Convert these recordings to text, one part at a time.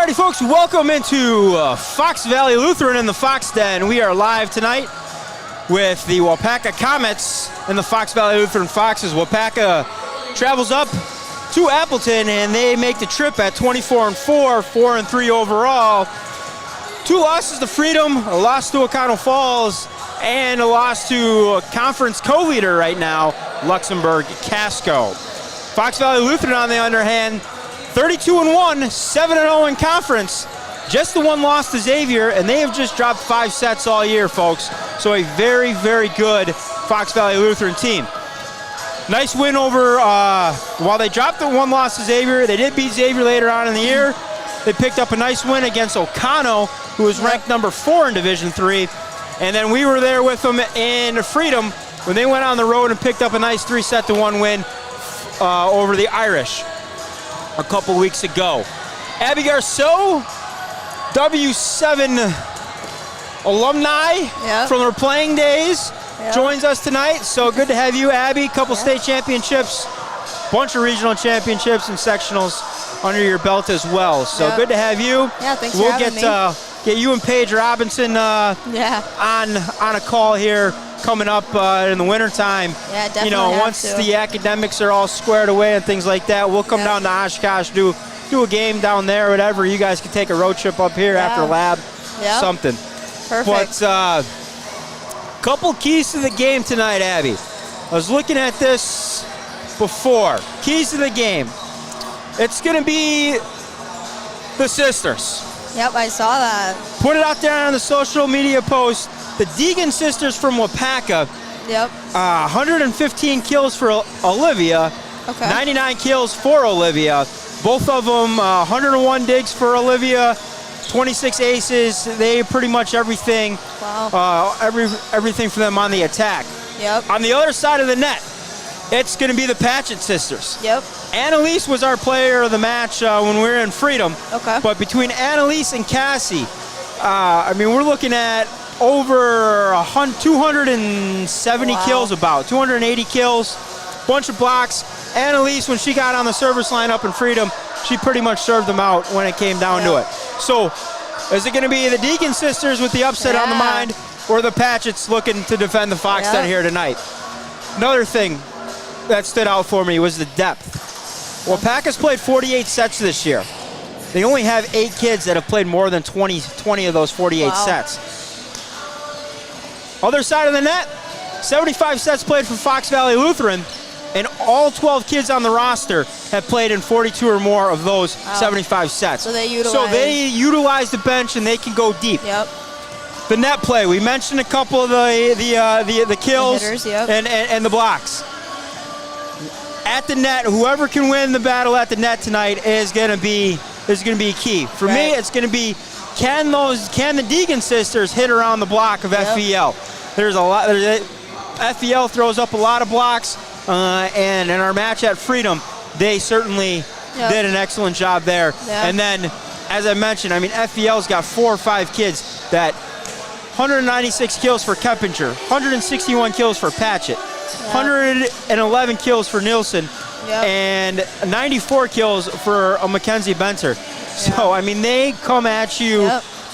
Alrighty, folks, welcome into Fox Valley Lutheran in the Fox Den. We are live tonight with the Waupaca Comets and the Fox Valley Lutheran Foxes. Waupaca travels up to Appleton, and they make the trip at 24-4, 4-3 overall. 2 losses to Freedom, a loss to O'Connell Falls, and a loss to conference co-leader right now, Luxembourg Casco. Fox Valley Lutheran, on the other hand, 32-1, 7-0 in conference. Just the 1 loss to Xavier, and they have just dropped 5 sets all year, folks. So a very, very good Fox Valley Lutheran team. Nice win over, while they dropped the 1 loss to Xavier, they did beat Xavier later on in the year. They picked up a nice win against O'Connell, who was ranked number 4 in Division III. And then we were there with them in Freedom when they went on the road and picked up a nice 3-1 win over the Irish a couple weeks ago. Abby Garceau, W7 alumni from her playing days, joins us tonight. So good to have you, Abby. Couple state championships, bunch of regional championships and sectionals under your belt as well. So good to have you. Yeah, thanks for having me. Get you and Paige Robinson on a call here coming up in the wintertime. Yeah, definitely. You know, once the academics are all squared away and things like that, we'll come down to Oshkosh, do a game down there, whatever. You guys can take a road trip up here after lab, something. Perfect. But couple keys to the game tonight, Abby. I was looking at this before. Keys to the game. It's going to be the sisters. Yep, I saw that. Put it out there on the social media post. The Degens sisters from Waupaca. Yep. 115 kills for Olivia. Okay. 99 kills for Olivia. Both of them 101 digs for Olivia. 26 aces. They pretty much everything. Wow. Everything for them on the attack. Yep. On the other side of the net, it's going to be the Patchetts sisters. Yep. Annalise was our player of the match when we were in Freedom. Okay. But between Annalise and Cassie, I mean, we're looking at over 270 kills, about 280 kills, bunch of blocks. Annalise, when she got on the service line up in Freedom, she pretty much served them out when it came down to it. So is it going to be the Degens sisters with the upset on the mind, or the Patchetts looking to defend the Fox Den here tonight? Another thing that stood out for me was the depth. Waupaca's played 48 sets this year. They only have 8 kids that have played more than 20 of those 48 sets. Other side of the net, 75 sets played for Fox Valley Lutheran, and all 12 kids on the roster have played in 42 or more of those 75 sets. So they utilize the bench, and they can go deep. Yep. The net play, we mentioned a couple of the kills, the hitters, and the blocks. At the net, whoever can win the battle at the net tonight is going to be key. For me, it's going to be can the Degens sisters hit around the block of FVL? There's a lot. FVL throws up a lot of blocks, and in our match at Freedom, they certainly did an excellent job there. And then, as I mentioned, I mean, FVL's got 4 or 5 kids that 196 kills for Keppinger, 161 kills for Patchett, 111 kills for Nielsen, and 94 kills for Mackenzie Benter. So, I mean, they come at you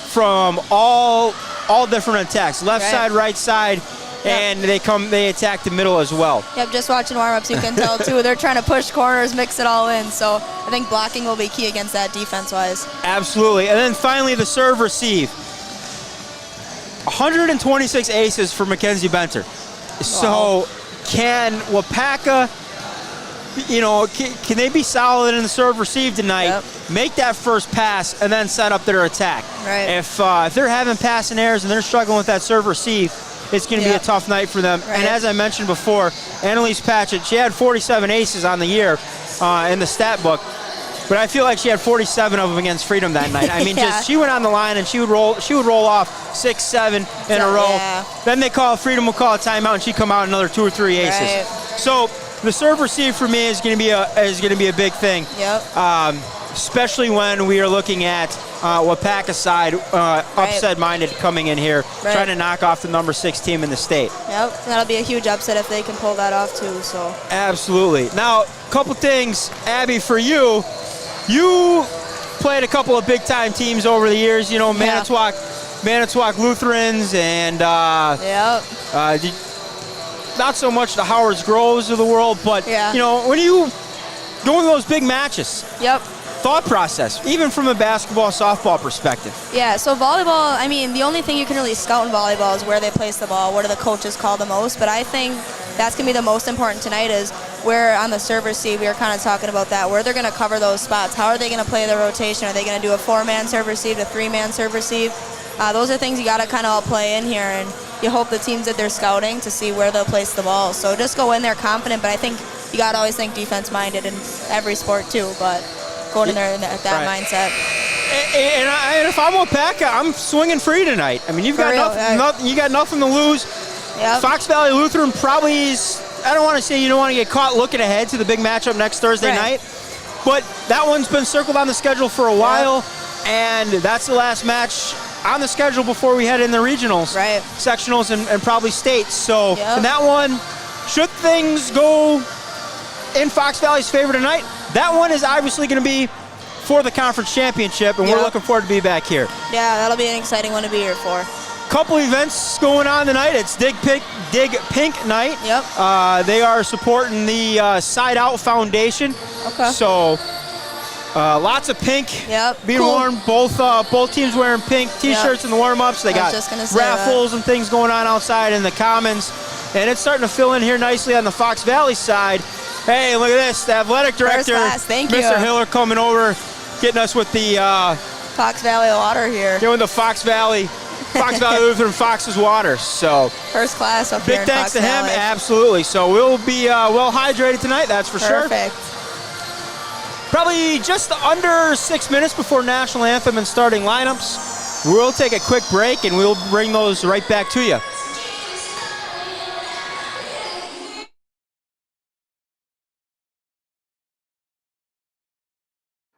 from all different attacks, left side, right side, and they attack the middle as well. Yep, just watching warm-ups, you can tell, too. They're trying to push corners, mix it all in. So I think blocking will be key against that defense-wise. Absolutely. And then finally, the serve-receive. 126 aces for Mackenzie Benter. So can Waupaca, can they be solid in the serve-receive tonight, make that first pass, and then set up their attack? Right. If they're having passing errors and they're struggling with that serve-receive, it's going to be a tough night for them. And as I mentioned before, Annalise Patchett, she had 47 aces on the year in the stat book, but I feel like she had 47 of them against Freedom that night. I mean, just she went on the line and she would roll off 6, 7 in a row. Then Freedom will call a timeout, and she'd come out another 2 or 3 aces. So the serve receive for me is going to be a big thing. Especially when we are looking at Waupaca side, upset-minded coming in here, trying to knock off the number 6 team in the state. Yep, that'll be a huge upset if they can pull that off too. So absolutely. Now, a couple things, Abby, for you. You played a couple of big-time teams over the years. You know, Manitowoc Lutherans and not so much the Howards Groves of the world, but you know, when you go into those big matches. Yep. Thought process, even from a basketball, softball perspective. Yeah, so volleyball, I mean, the only thing you can really scout in volleyball is where they place the ball, what do the coaches call the most, but I think that's going to be the most important tonight is where on the serve receive, we were kind of talking about that, where they're going to cover those spots. How are they going to play the rotation? Are they going to do a 4-man serve receive, a 3-man serve receive? Those are things you got to kind of all play in here, and you hope the teams that they're scouting to see where they'll place the ball. So just go in there confident, but I think you got to always think defense-minded in every sport too, but going in there at that mindset. And if I'm Waupaca, I'm swinging free tonight. I mean, you got nothing to lose. Yep. Fox Valley Lutheran probably is, I don't want to say you don't want to get caught looking ahead to the big matchup next Thursday night, but that one's been circled on the schedule for a while, and that's the last match on the schedule before we head in the regionals, sectionals, and probably states. So in that one, should things go in Fox Valley's favor tonight, that one is obviously going to be for the conference championship, and we're looking forward to be back here. Yeah, that'll be an exciting one to be here for. Couple events going on tonight. It's Dig Pink night. Yep. They are supporting the Side Out Foundation. Okay. So lots of pink being worn. Both teams wearing pink T-shirts in the warm-ups. They got raffles and things going on outside in the commons, and it's starting to fill in here nicely on the Fox Valley side. Hey, look at this. The athletic director, Mr. Hiller, coming over, getting us with the Fox Valley water here. Doing the Fox Valley Lutheran Fox's water. So first class up here. Big thanks to him, absolutely. So we'll be well hydrated tonight, that's for sure. Perfect. Probably just under 6 minutes before national anthem and starting lineups. We'll take a quick break and we'll bring those right back to you.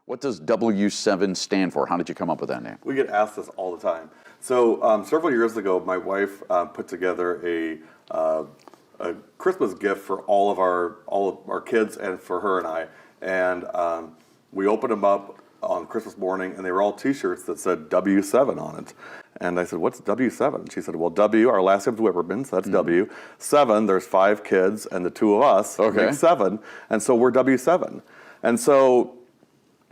What does W7 stand for? How did you come up with that name? We get asked this all the time. So several years ago, my wife put together a Christmas gift for all of our kids and for her and I. And we opened them up on Christmas morning, and they were all T-shirts that said W7 on it. And I said, "What's W7?" She said, "Well, W, our last name's Whipperman, so that's W. 7, there's 5 kids, and the 2 of us make 7, and so we're W7." And so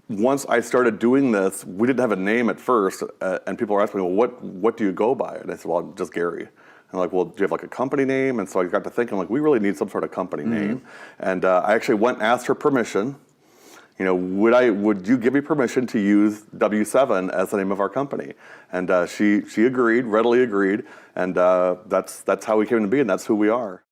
once I started doing this, we didn't have a name at first, and people were asking me, "Well, what do you go by?" And I said, "Well, I'm just Gary." And like, "Well, do you have like a company name?" And so I got to thinking, like, we really need some sort of company name. And I actually went and asked her permission. You know, would you give me permission to use W7 as the name of our company? And she agreed, readily agreed, and that's how we came to be, and that's who we are.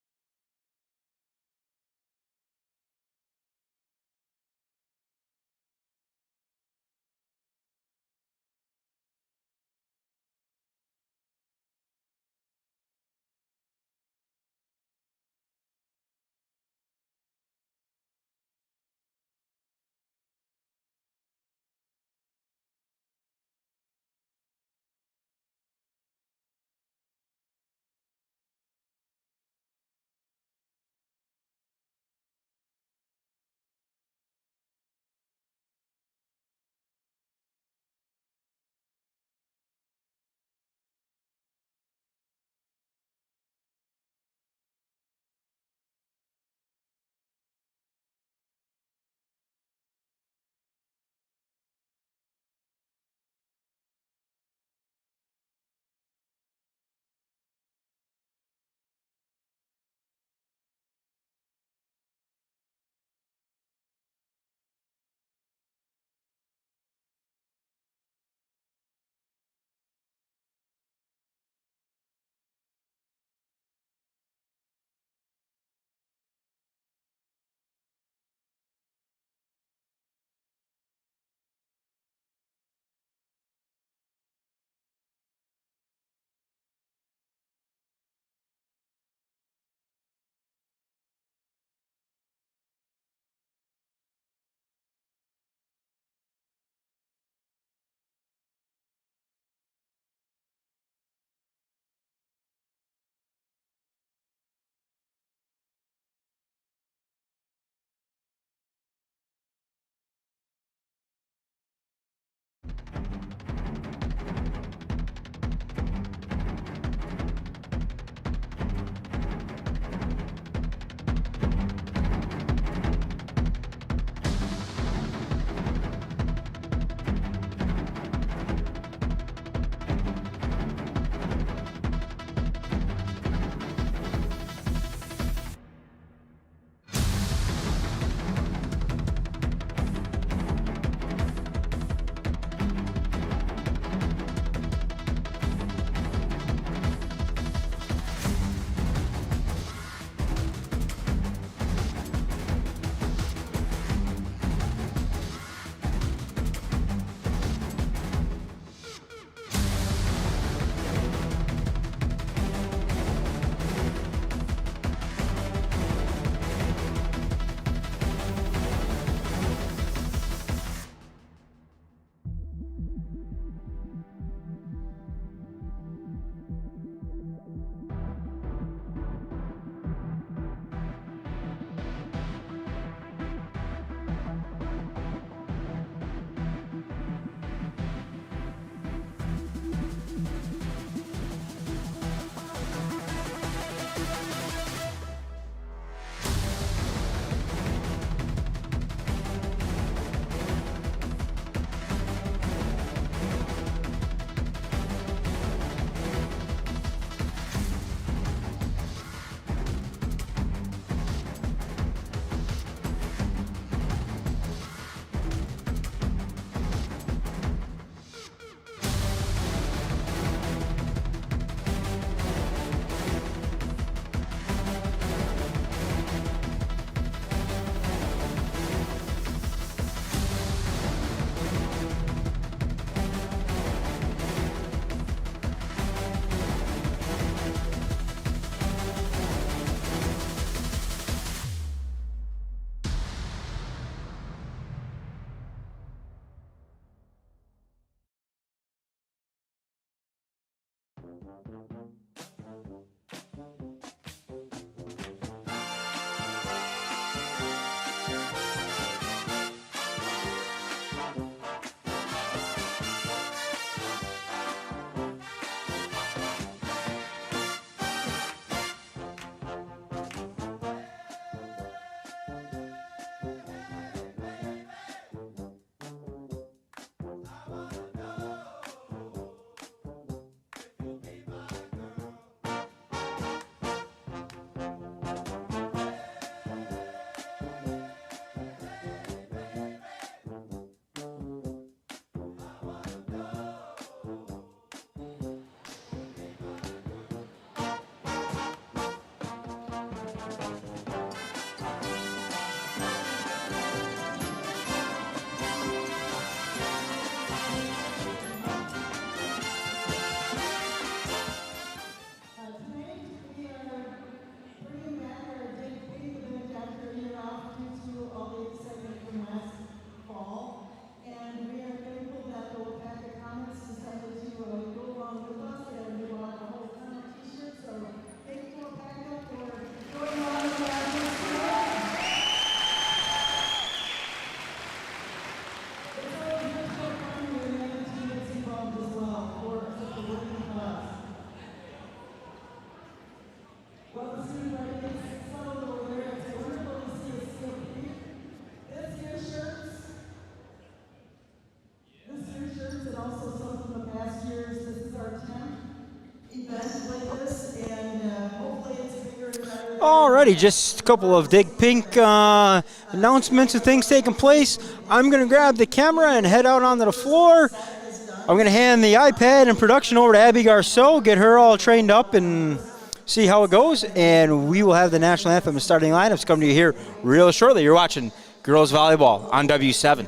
And also some from the past years. This is our 10th event like this, and hopefully it's bigger and better. Alrighty, just a couple of Dig Pink announcements and things taking place. I'm going to grab the camera and head out onto the floor. I'm going to hand the iPad and production over to Abby Garceau, get her all trained up and see how it goes. And we will have the national anthem and starting lineups coming to you here real shortly. You're watching Girls Volleyball on W7.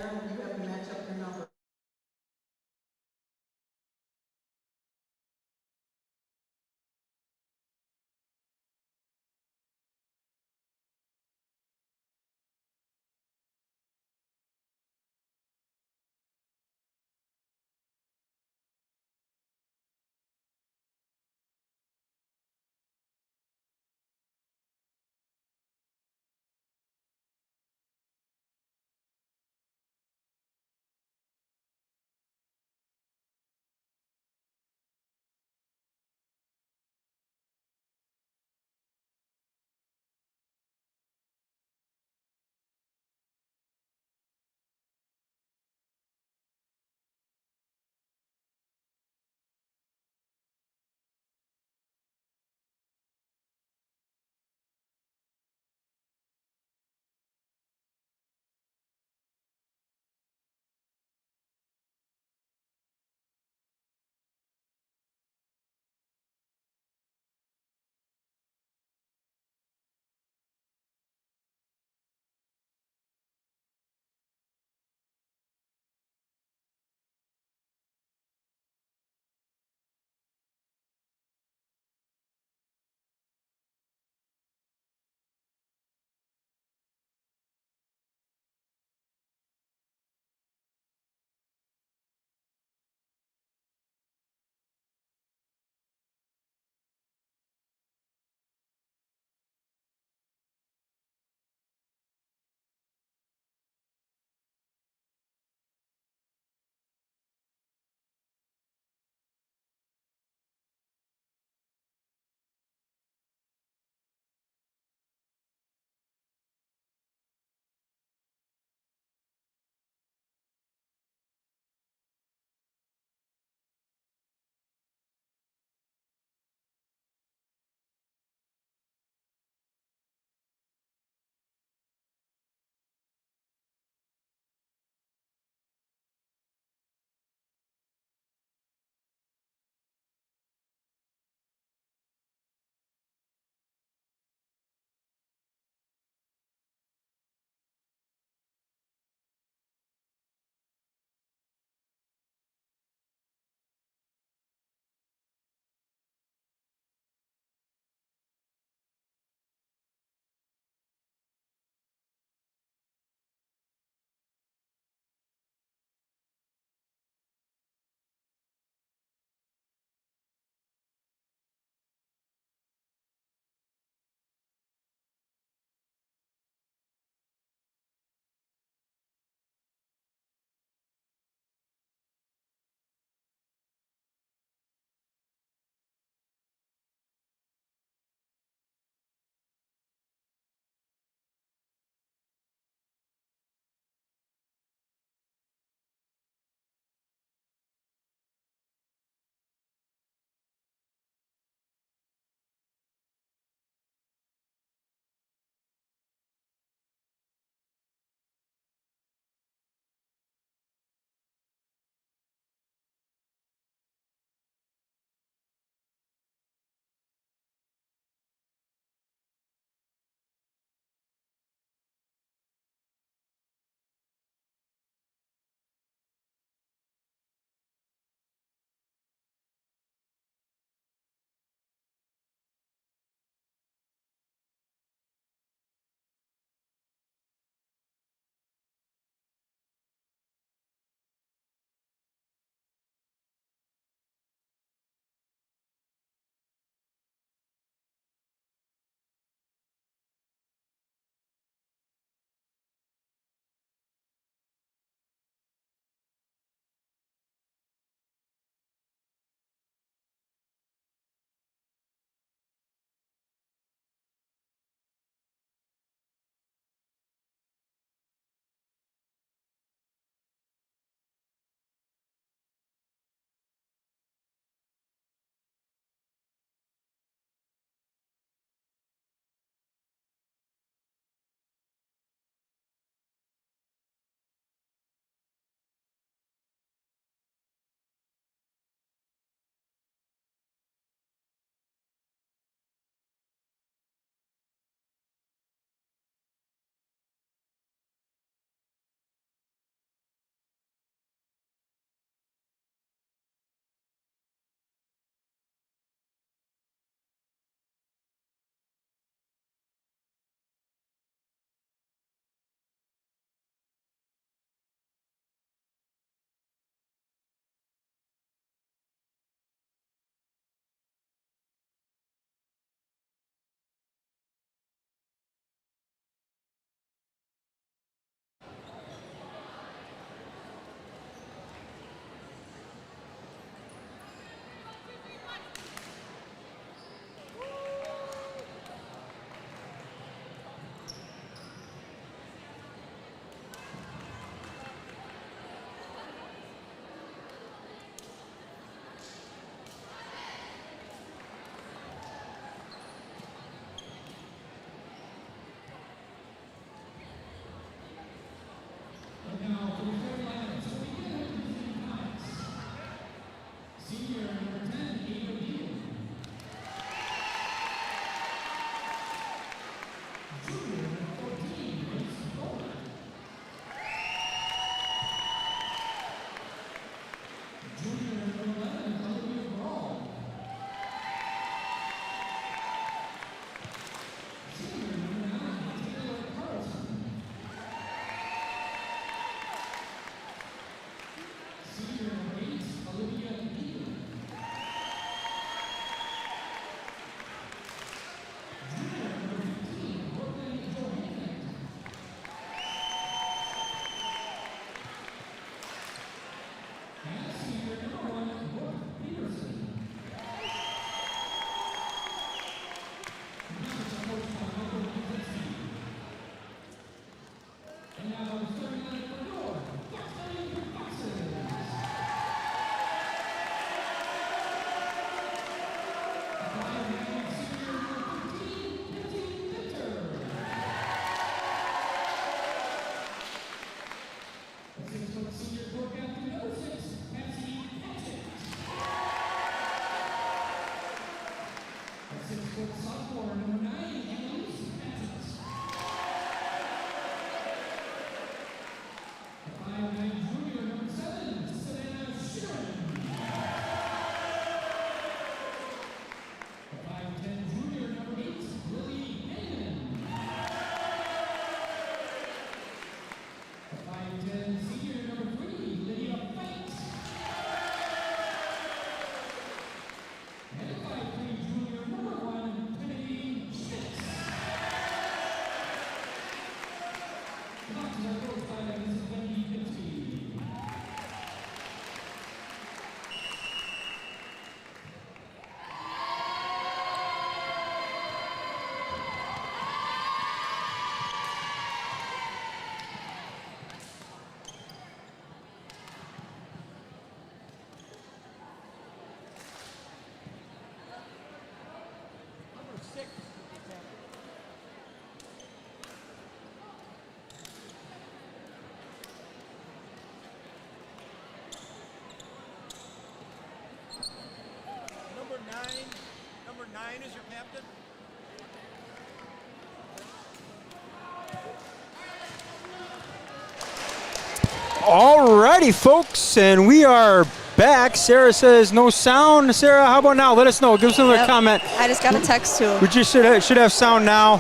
Alrighty, folks, and we are back. Sarah says no sound. Sarah, how about now? Let us know. Give us another comment. I just got a text too. We just should have sound now.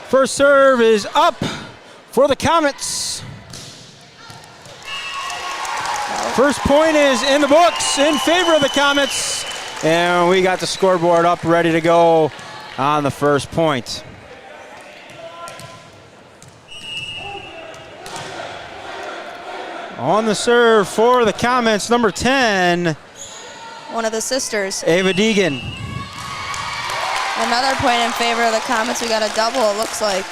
First serve is up for the Comets. First point is in the books in favor of the Comets. And we got the scoreboard up ready to go on the first point. On the serve for the Comets, number 10. One of the sisters. Ava Degens. Another point in favor of the Comets. We got a double, it looks like.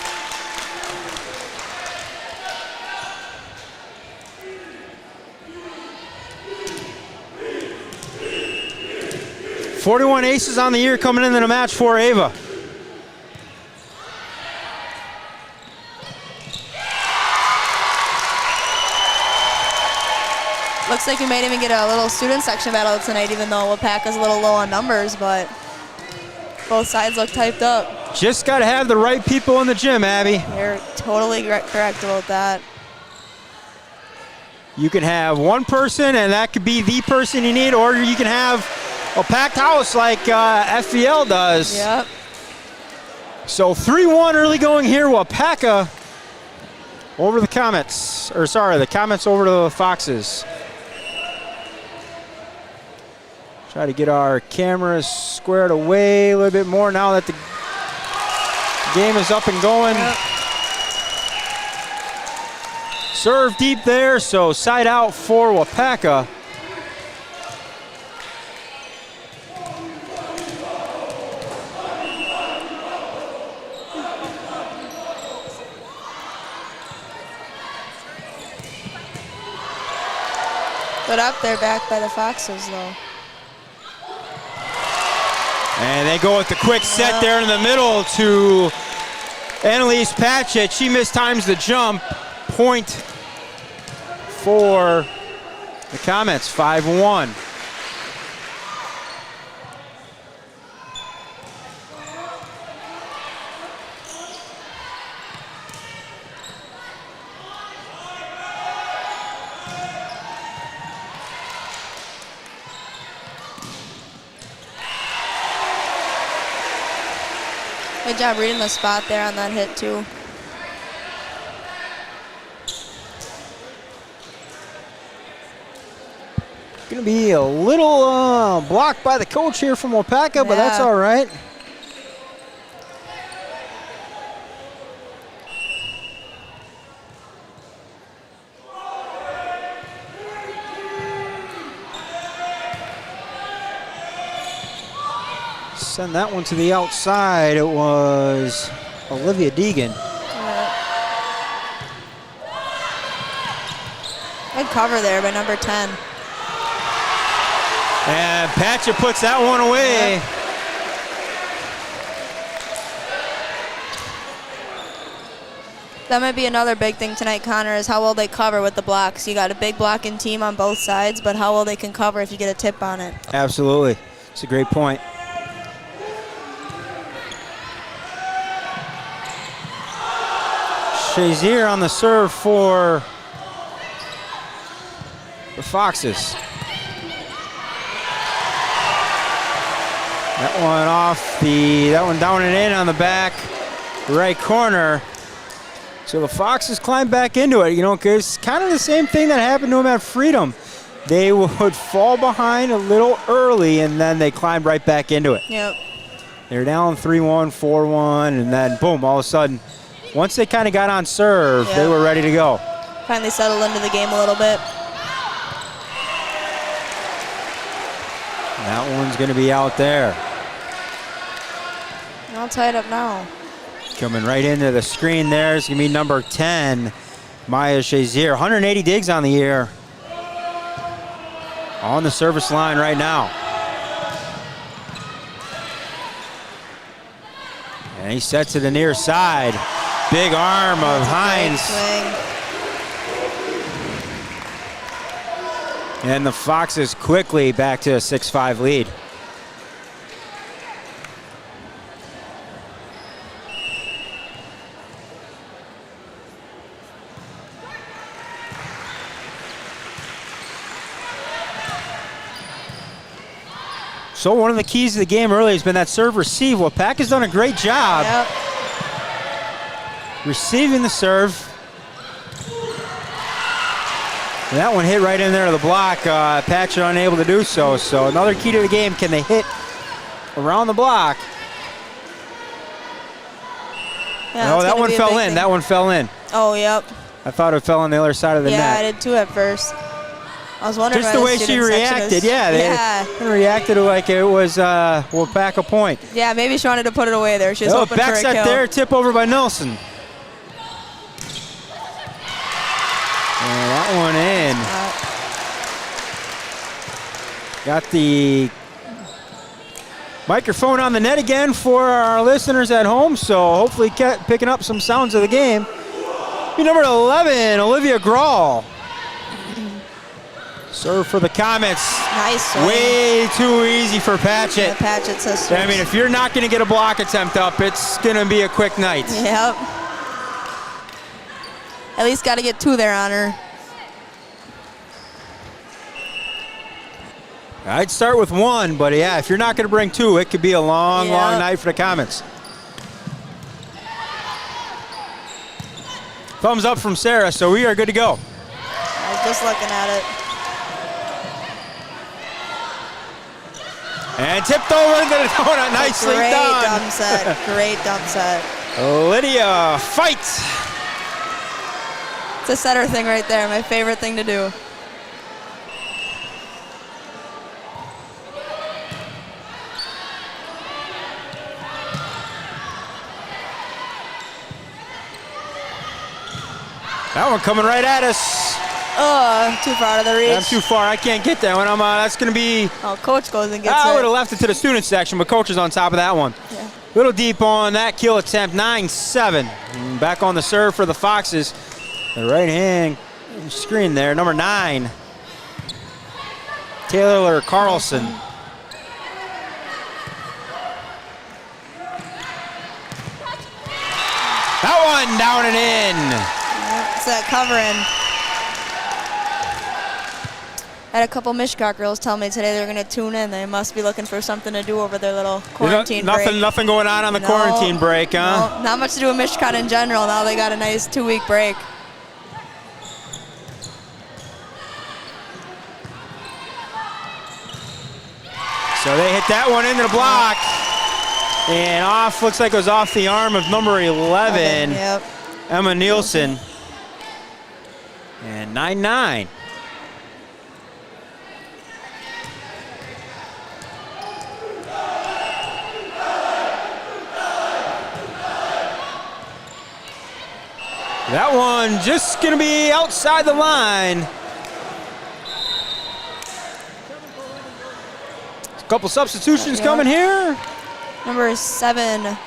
.41 aces on the year coming into the match for Ava. Looks like we might even get a little student section battle tonight, even though Waupaca's a little low on numbers, but both sides look typed up. Just got to have the right people in the gym, Abby. You're totally correct about that. You can have one person, and that could be the person you need, or you can have a packed house like FVL does. Yep. So 3-1 early going here. Waupaca over the Comets. Or sorry, the Comets over to the Foxes. Try to get our cameras squared away a little bit more now that the game is up and going. Yep. Serve deep there, so side out for Waupaca. But up there back by the Foxes, though. And they go with the quick set there in the middle to Annalise Patchetts. She mistimes the jump. Point for the Comets, 5-1. Good job reading the spot there on that hit, too. Going to be a little blocked by the coach here from Waupaca, but that's all right. Send that one to the outside. It was Alivia Degens. Good cover there by number 10. And Patchett puts that one away. That might be another big thing tonight, Connor, is how well they cover with the blocks. You got a big blocking team on both sides, but how well they can cover if you get a tip on it. Absolutely. It's a great point. Shazier on the serve for the Foxes. That one that one down and in on the back right corner. So the Foxes climb back into it, because kind of the same thing that happened to them at Freedom. They would fall behind a little early, and then they climbed right back into it. Yep. They're down 3-1, 4-1, and then boom, all of a sudden, once they kind of got on serve, they were ready to go. Finally settled into the game a little bit. That one's going to be out there. All tied up now. Coming right into the screen there is going to be number 10, Maya Shazier. 180 digs on the year. On the service line right now. And he sets to the near side. Big arm of Hines. And the Foxes quickly back to a 6-5 lead. So one of the keys to the game early has been that serve receive. Waupaca's done a great job receiving the serve. And that one hit right in there to the block. Patchett unable to do so. So another key to the game, can they hit around the block? Yeah, No, that one fell in. That one fell in. Oh, yep. I thought it fell on the other side of the net. Yeah, I did too at first. I was wondering just the way she reacted. They reacted like it was Waupaca point. Yeah, maybe she wanted to put it away there. She was hoping for a kill. Back set there, tip over by Nelson. And that one in. Got the microphone on the net again for our listeners at home, so hopefully picking up some sounds of the game. Number 11, Alivia Grawl. Serve for the Comets. Nice. Way too easy for Patchett. The Patchett sisters. I mean, if you're not going to get a block attempt up, it's going to be a quick night. Yep. At least got to get 2 there on her. I'd start with 1, but yeah, if you're not going to bring 2, it could be a long, long night for the Comets. Thumbs up from Sarah, so we are good to go. I was just looking at it. And tipped over into the donut. Nicely done. Great dump set. Great dump set. Lydia fights. It's a setter thing right there. My favorite thing to do. That one coming right at us. Oh, too far out of the reach. I'm too far. I can't get that one. That's going to be. Oh, coach goes and gets it. I would have left it to the student section, but coach is on top of that one. Yeah. Little deep on that kill attempt, 9-7. Back on the serve for the Foxes. The right hand screen there, number 9. Taylor Carlson. That one down and in. It's that covering. I had a couple Mishcock girls tell me today they're going to tune in. They must be looking for something to do over their little quarantine break. Nothing going on the quarantine break, huh? No, not much to do with Mishcock in general. Now they got a nice 2-week break. So they hit that one into the block. And off, looks like it was off the arm of number 11, Yep. Emma Nielsen. And 9-9. That one just going to be outside the line. A couple substitutions coming here. Number 7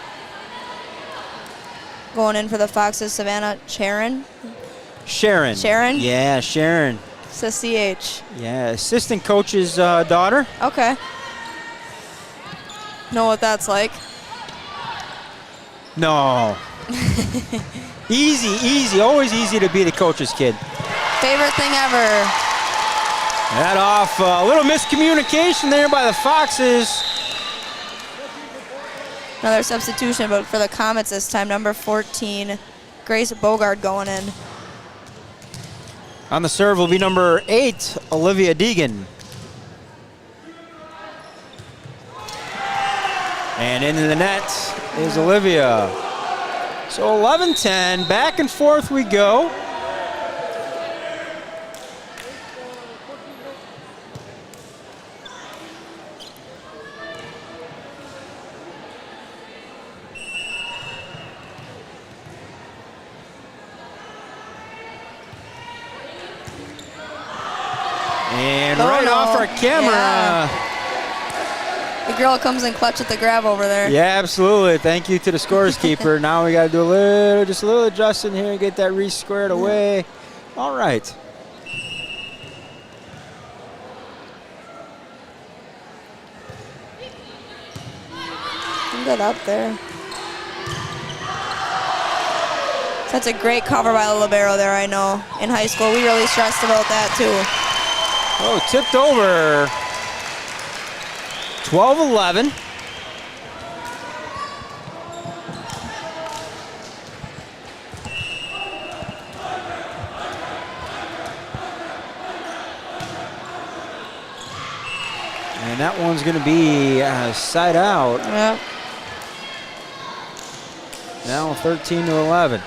going in for the Foxes, Savannah Sharon. Sharon. Sharon? Yeah, Sharon. It's a CH. Yeah, assistant coach's daughter. Okay. Know what that's like? No. Easy, always easy to be the coach's kid. Favorite thing ever. That off, a little miscommunication there by the Foxes. Another substitution, but for the Comets this time, number 14, Grace Bogard going in. On the serve will be number 8, Olivia Degens. And into the net is Olivia. So 11-10, back and forth we go. And right off our camera. Yeah. The girl comes in clutch at the grab over there. Yeah, absolutely. Thank you to the scores keeper. Now we got to do just a little adjusting here, get that re-squared away. All right. Good up there. That's a great cover by the libero there, I know. In high school, we really stressed about that too. Oh, tipped over. 12-11. And that one's going to be side out. Yep. Now 13-11.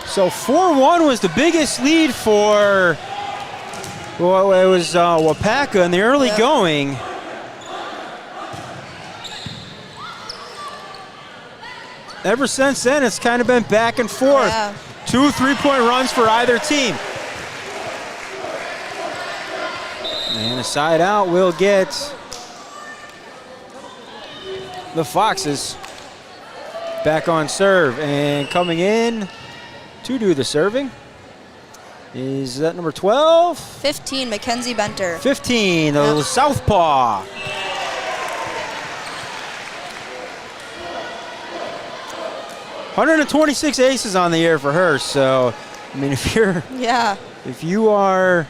So 4-1 was the biggest lead for, well, it was Waupaca in the early going. Ever since then, it's kind of been back and forth. Yeah. 2 3-point runs for either team. And a side out will get the Foxes back on serve. And coming in to do the serving is that number 12? 15, Mackenzie Benter. 15, the southpaw. $126 aces on the year for her. So, I mean, if you are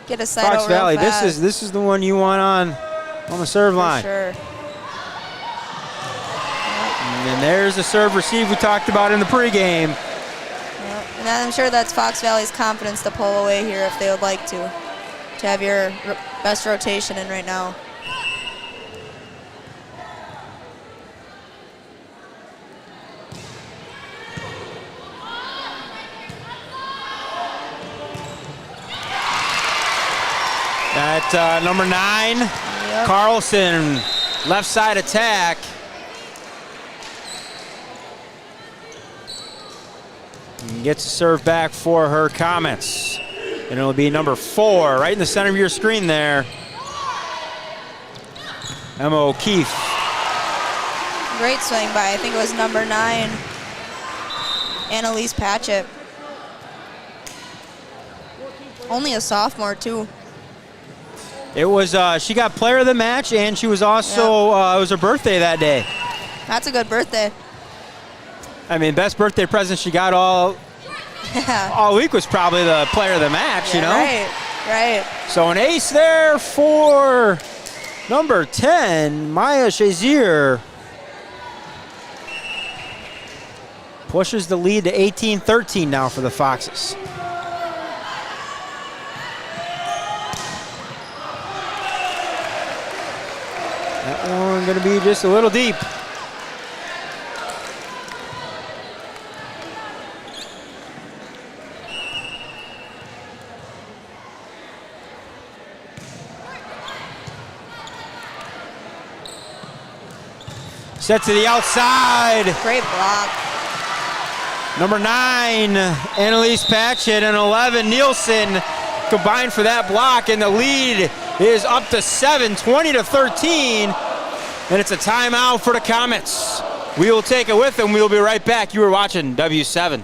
Get a side Fox out real Valley, fast. this is the one you want on the serve line. For sure. And there's the serve receive we talked about in the pregame. Yep. And I'm sure that's Fox Valley's confidence to pull away here if they would like to have your best rotation in right now. At number 9, Carlson, left side attack. And gets a serve back for her Comets. And it'll be number 4, right in the center of your screen there. Emma O'Keefe. Great swing by, I think it was number 9, Annalise Patchett. Only a sophomore, too. It was, she got player of the match, and she was also, it was her birthday that day. That's a good birthday. I mean, best birthday present she got all week was probably the player of the match, you know? Right. So an ace there for number 10, Maya Shazier. Pushes the lead to 18-13 now for the Foxes. That one gonna be just a little deep. Set to the outside. Great block. Number 9, Annalise Patchett, and 11, Nielsen combined for that block, and the lead is up to 7, 20-13, and it's a timeout for the Comets. We will take it with them. We will be right back. You are watching W7.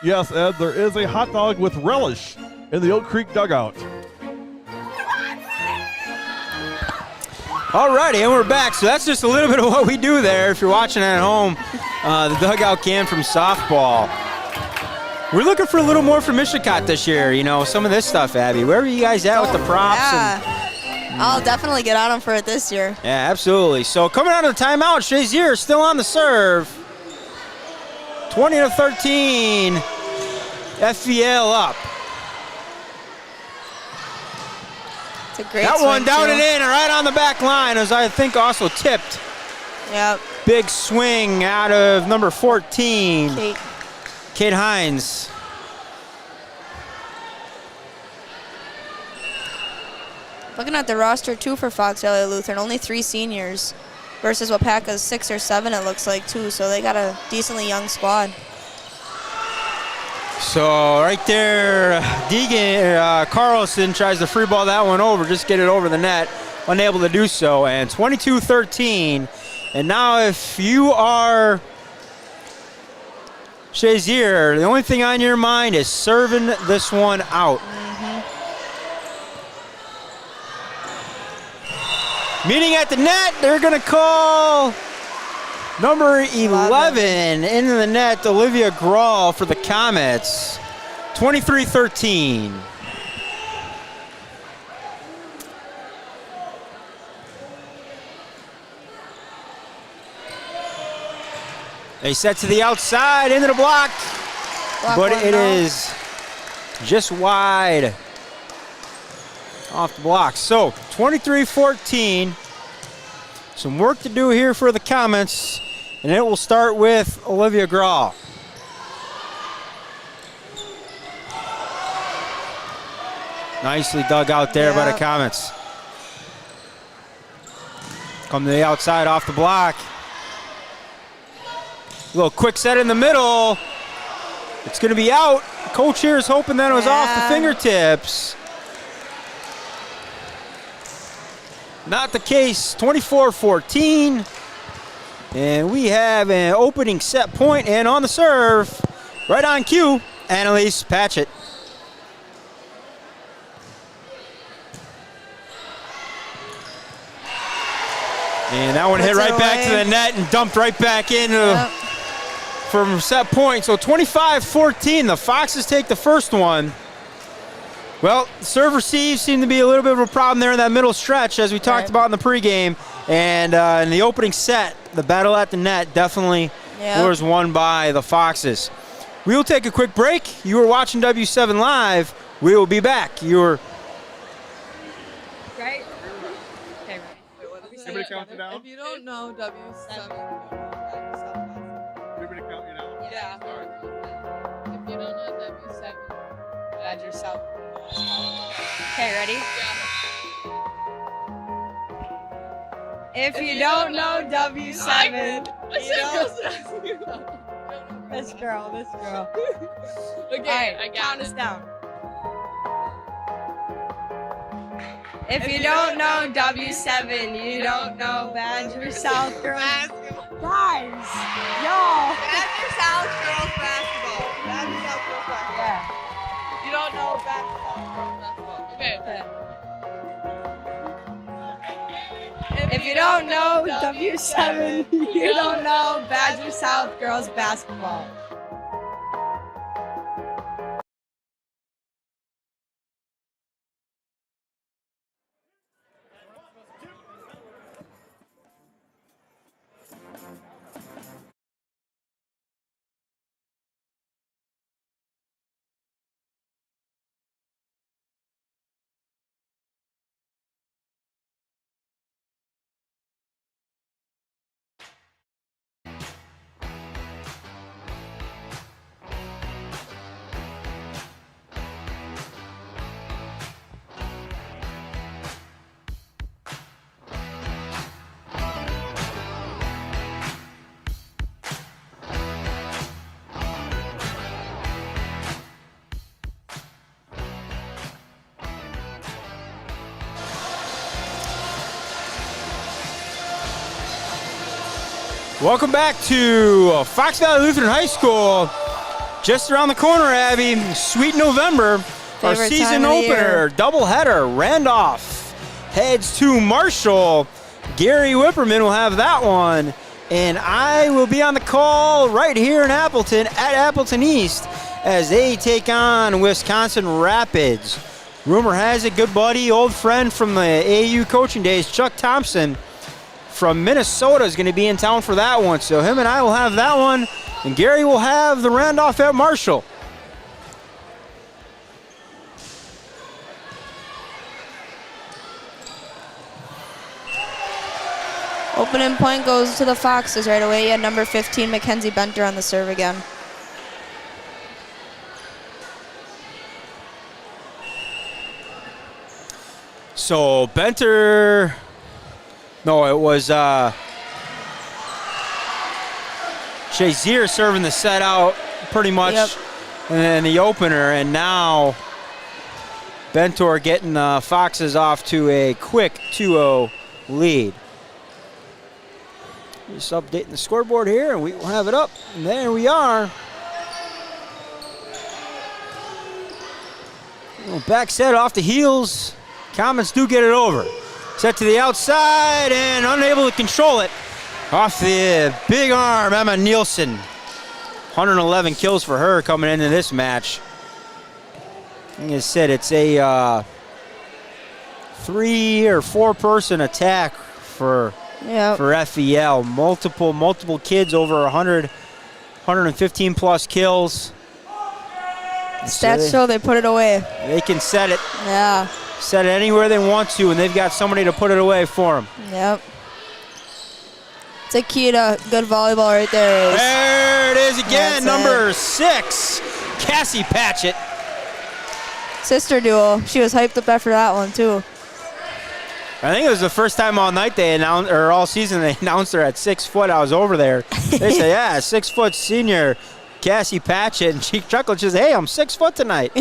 Yes, Ed, there is a hot dog with relish in the Oak Creek dugout. Alrighty, and we're back. So that's just a little bit of what we do there. If you're watching at home, the dugout cam from softball. We're looking for a little more from Mishicot this year. You know, some of this stuff, Abby. Where are you guys at with the props? Yeah. I'll definitely get on them for it this year. Yeah, absolutely. So coming out of the timeout, Shazier still on the serve. 20-13. FVL up. It's a great that one down too. and in, right on the back line, as I think also tipped. Yep. Big swing out of number 14. Kate. Kate Hines. Looking at the roster, too, for Fox Valley Lutheran, only 3 seniors versus Waupaca's 6 or 7, it looks like, too. So they got a decently young squad. So right there, Degens, Carlson tries to free ball that one over, just get it over the net, unable to do so, and 22-13. And now if you are Shazier, the only thing on your mind is serving this one out. Meeting at the net, they're going to call number 11 into the net, Olivia Grawl for the Comets. 23-13. They set to the outside, into the block, but it is just wide off the block. So 23-14. Some work to do here for the Comets, and it will start with Olivia Grawl. Nicely dug out there by the Comets. Come to the outside off the block. A little quick set in the middle. It's going to be out. Coach here is hoping that it was off the fingertips. Not the case. 24-14. And we have an opening set point, and on the serve, right on cue, Annalise Patchett. And that one hit right back to the net and dumped right back in from set point. So 25-14, the Foxes take the first one. Well, serve receive seemed to be a little bit of a problem there in that middle stretch, as we talked about in the pregame. And in the opening set, the battle at the net definitely was won by the Foxes. We will take a quick break. You are watching W7 Live. We will be back. You're right. Okay, Everybody count it down? If you don't know W7, Everybody count you down? yeah. If you don't know W7, add yourself. Okay, ready? Yeah. If you don't know W7, you don't. This girl. Okay, right, I count us down. If you don't know W7, you don't know Badger South Girls Basketball. Guys, y'all. Badger South Girls Basketball. Badger South Girls Basketball. Yeah. You don't know Badger South Girls Basketball. Okay. If you don't know W7, you don't know Badger South Girls Basketball. welcome back to Fox Valley Lutheran High School. Just around the corner, Abby. Sweet November. Our season opener, doubleheader. Randolph heads to Marshall. Gary Whipperman will have that one. And I will be on the call right here in Appleton at Appleton East as they take on Wisconsin Rapids. Rumor has it, good buddy, old friend from the AU coaching days, Chuck Thompson from Minnesota is going to be in town for that one. So him and I will have that one, and Gary will have the Randolph at Marshall. Opening point goes to the Foxes right away. Yeah, number 15, Mackenzie Benter on the serve again. So Benter, no, it was Shazier serving the set out pretty much in the opener, and now Bentor getting Foxes off to a quick 2-0 lead. Just updating the scoreboard here, and we will have it up. And there we are. Back set off the heels. Comets do get it over. Set to the outside and unable to control it. Off the big arm, Emma Nielsen. 111 kills for her coming into this match. Like I said, it's a 3 or 4 person attack for FEL. Multiple kids over 100, 115 plus kills. Stats show they put it away. They can set it. Yeah. Set it anywhere they want to, and they've got somebody to put it away for them. Yep. It's a key to good volleyball right there. There it is again, That's number it. 6, Cassie Patchett. Sister duo. She was hyped up after that one too. I think it was the first time all night they announced, or all season they announced her at 6 foot. I was over there. They said, yeah, 6 foot senior Cassie Patchett, and she chuckled. She said, hey, I'm 6 foot tonight.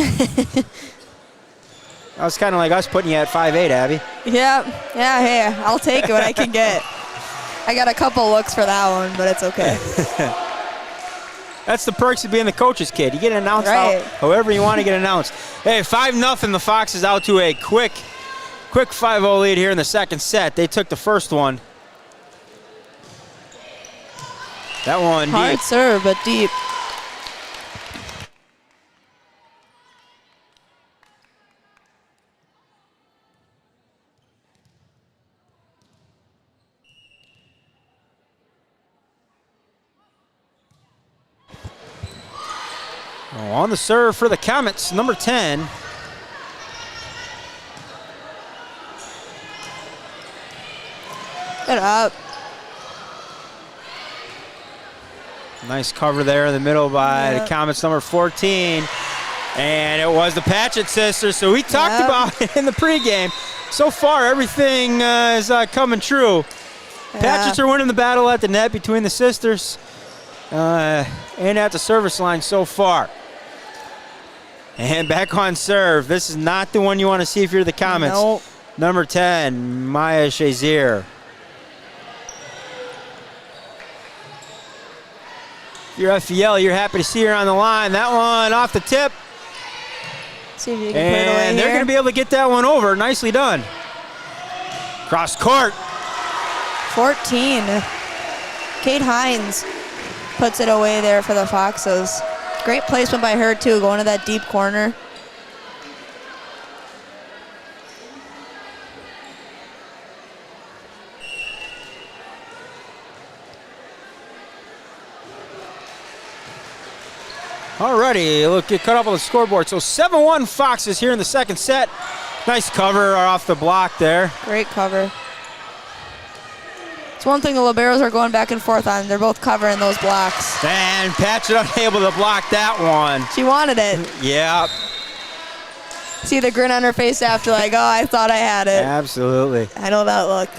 That was kind of like us putting you at 5'8", Abby. Yeah, hey, I'll take it when I can get. I got a couple looks for that one, but it's okay. That's the perks of being the coach's kid. You get announced Right. however you want to get announced. Hey, 5-0, the Foxes out to a quick 5-0 lead here in the second set. They took the first one. That one Hard deep. serve, but deep. On the serve for the Comets, number 10. Get up. Nice cover there in the middle by the Comets, number 14. And it was the Patchett sisters. So we talked about it in the pregame. So far, everything is coming true. Patchetts are winning the battle at the net between the sisters and at the service line so far. And back on serve. This is not the one you want to see if you're the Comets. Nope. Number 10, Maya Shazier. If you're FEL, you're happy to see her on the line. That one off the tip. See if you can put it away And they're going to be able to get that one over. Nicely done. Cross court. 14. Kate Hines puts it away there for the Foxes. Great placement by her too, going to that deep corner. Alrighty, look, get cut off on the scoreboard. So 7-1 Foxes here in the second set. Nice cover off the block there. Great cover. It's one thing the liberos are going back and forth on. They're both covering those blocks. And Patchett unable to block that one. She wanted it. Yeah, See the grin on her face after, like, oh, I thought I had it. absolutely. I know that look.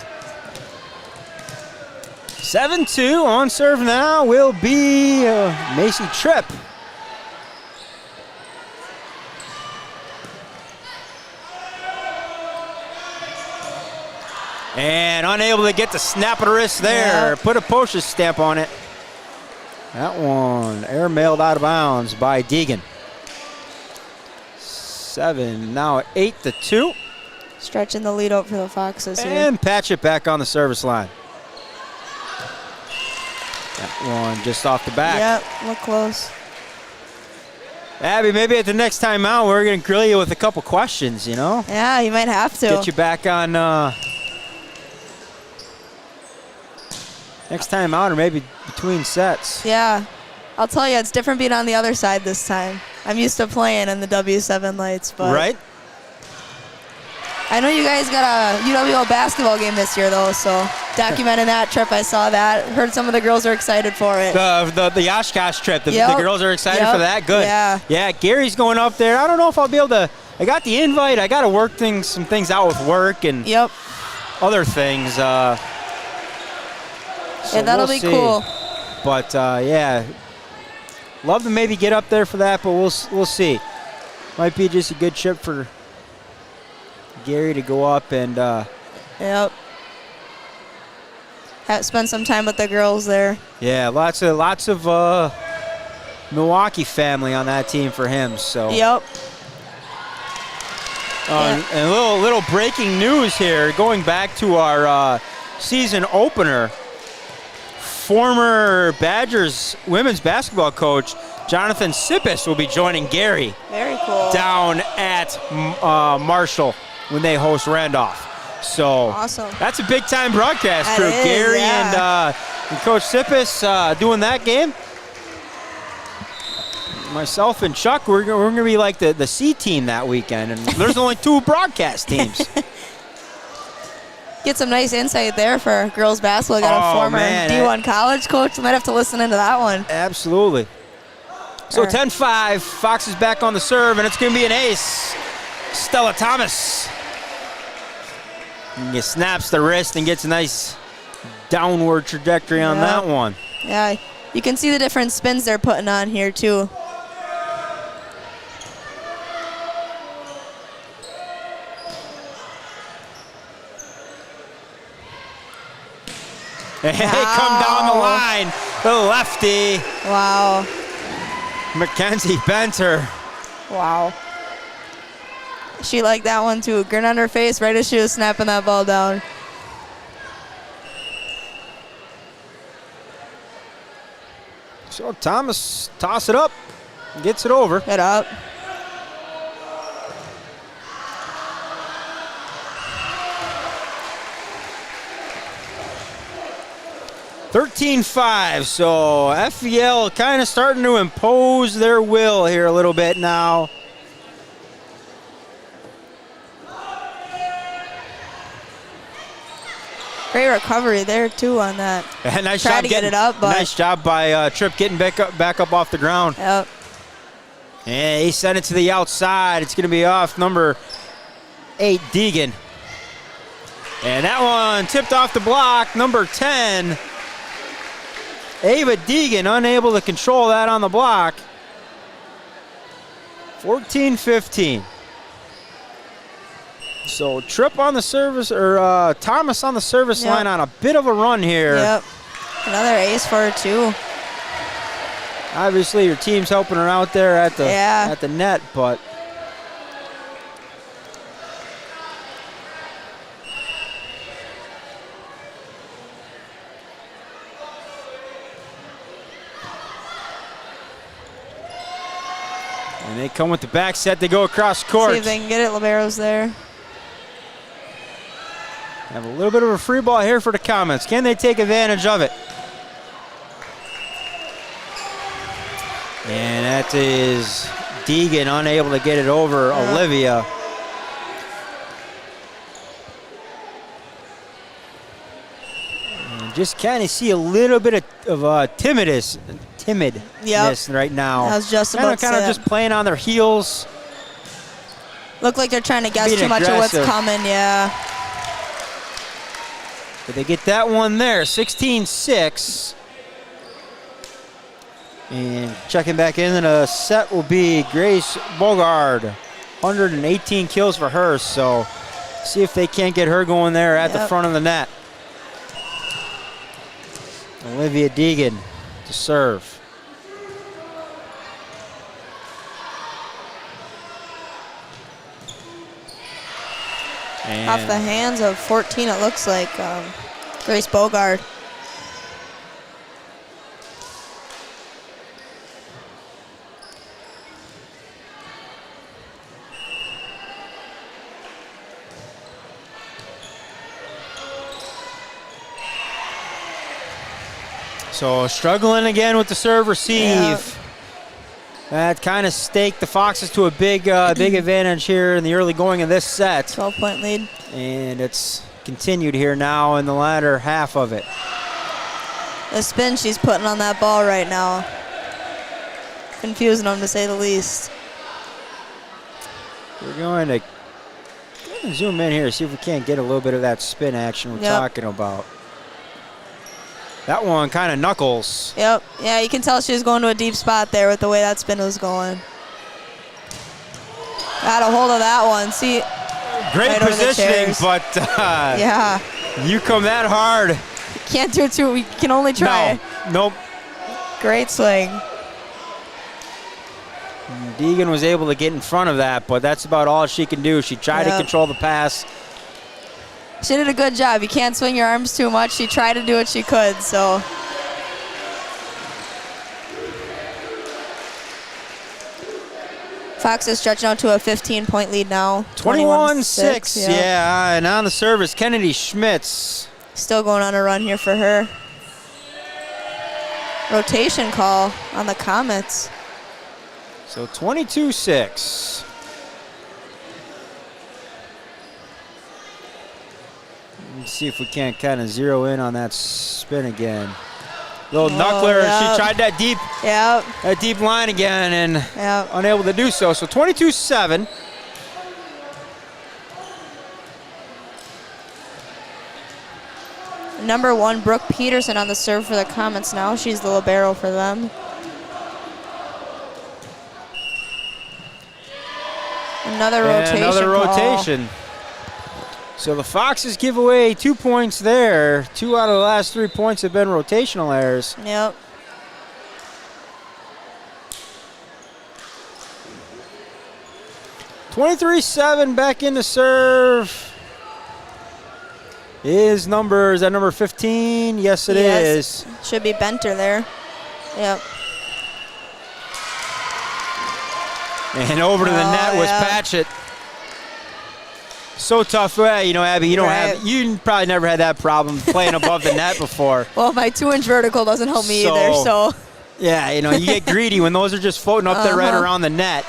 7-2 on serve now will be Macy Tripp. And unable to get the snap of the wrist there. Yeah. Put a postage stamp on it. That one airmailed out of bounds by Degens. 7, now 8-2. Stretching the lead out for the Foxes here. And Patchett back on the service line. That one just off the back. Yep, look close. Abby, maybe at the next time out, we're going to grill you with a couple questions, you know? Yeah, you might have to. Get you back on next time out or maybe between sets. Yeah. I'll tell you, it's different being on the other side this time. I'm used to playing in the W7 lights, but Right? I know you guys got a UWO basketball game this year, though, so documenting that trip, I saw that. Heard some of the girls are excited for it. The Oshkosh trip. The Yep. girls are excited Yep. for that? Good. Yeah. Yeah, Gary's going up there. I don't know if I'll be able to I got the invite. I got to work some things out with work and Yep. other things. So Yeah, that'll we'll be see. cool. But yeah, love to maybe get up there for that, but we'll see. Might be just a good trip for Gary to go up and Yep. Spend some time with the girls there. yeah, lots of Milwaukee family on that team for him. So Yep. And a little breaking news here, going back to our season opener. Former Badgers women's basketball coach Jonathan Sippis will be joining Gary Very cool. down at Marshall when they host Randolph. So Awesome. that's a big time broadcast That crew. is, Gary yeah. and Coach Sippis doing that game. Myself and Chuck, we're going to be like the C team that weekend, and there's only 2 broadcast teams. Get some nice insight there for girls basketball. Got a former man. D1 college coach. Might have to listen into that one. Absolutely. So All right. 10-5, Fox is back on the serve, and it's going to be an ace. Stella Thomas. And he snaps the wrist and gets a nice downward trajectory on that one. Yeah, you can see the different spins they're putting on here too. Hey, come down the line. The lefty, Wow. Mackenzie Benter. Wow. She liked that one too. Grin on her face right as she was snapping that ball down. So Thomas toss it up, gets it over. Get up. $13-5, so FVL kind of starting to impose their will here a little bit now. Great recovery there too on that. Nice Tried job to get getting it up, but nice job by Tripp getting back up off the ground. yep. And he sent it to the outside. It's going to be off number 8, Degen. And that one tipped off the block, number 10. Ava Degen unable to control that on the block. 14-15. So Tripp on the service, or Thomas on the service Yep. line on a bit of a run here. Yep. Another ace for her too. Obviously, your team's helping her out there at the Yeah. at the net, but and they come with the back set. They go across court. See if they can get it. Libero's there. Have a little bit of a free ball here for the Comets. Can they take advantage of it? And that is Degen unable to get it over Olivia. And just kind of see a little bit of timidness right now. I was just about to kind of say just that. playing on their heels. Look like they're trying to guess Being too much of what's aggressive. coming. Yeah. But they get that one there, 16-6. And checking back in the set will be Grace Bogard. 118 kills for her, so see if they can't get her going there at the Yep. front of the net. Olivia Degen to serve. And Off the hands of 14, it looks like Grace Bogard. So struggling again with the serve receive. Yep. That kind of staked the Foxes to a big advantage here in the early going of this set. 12-point lead. And it's continued here now in the latter half of it. The spin she's putting on that ball right now. Confusing them to say the least. We're going to zoom in here, see if we can't get a little bit of that spin action we're talking about. That one kind of knuckles. Yep. Yeah, you can tell she was going to a deep spot there with the way that spin was going. Got a hold of that one. See, great right positioning, but yeah, you come that hard. Can't do it too. We can only try. No. Nope. Great swing. Degens was able to get in front of that, but that's about all she can do. She tried to control the pass. She did a good job. You can't swing your arms too much. She tried to do what she could, so. Fox is stretching out to a 15-point lead now. 21-6, yeah. And on the service, Kennedy Schmitz. Still going on a run here for her. Rotation call on the Comets. So 22-6. Let's see if we can't kind of zero in on that spin again. Little knuckler. She tried that deep line again and unable to do so. So 22-7. Number 1, Brooke Peterson on the serve for the Comets now. She's the libero for them. Another rotation. So the Foxes give away 2 points there. 2 out of the last 3 points have been rotational errors. Yep. (23-7) back in the serve. Is that number 15? Yes, it is. Should be Benter there. Yep. And over to the net was Patchett. So tough. Well, you know, Abby, you probably never had that problem playing above the net before. Well, my 2-inch vertical doesn't help me either, so. Yeah, you know, you get greedy when those are just floating up there right around the net.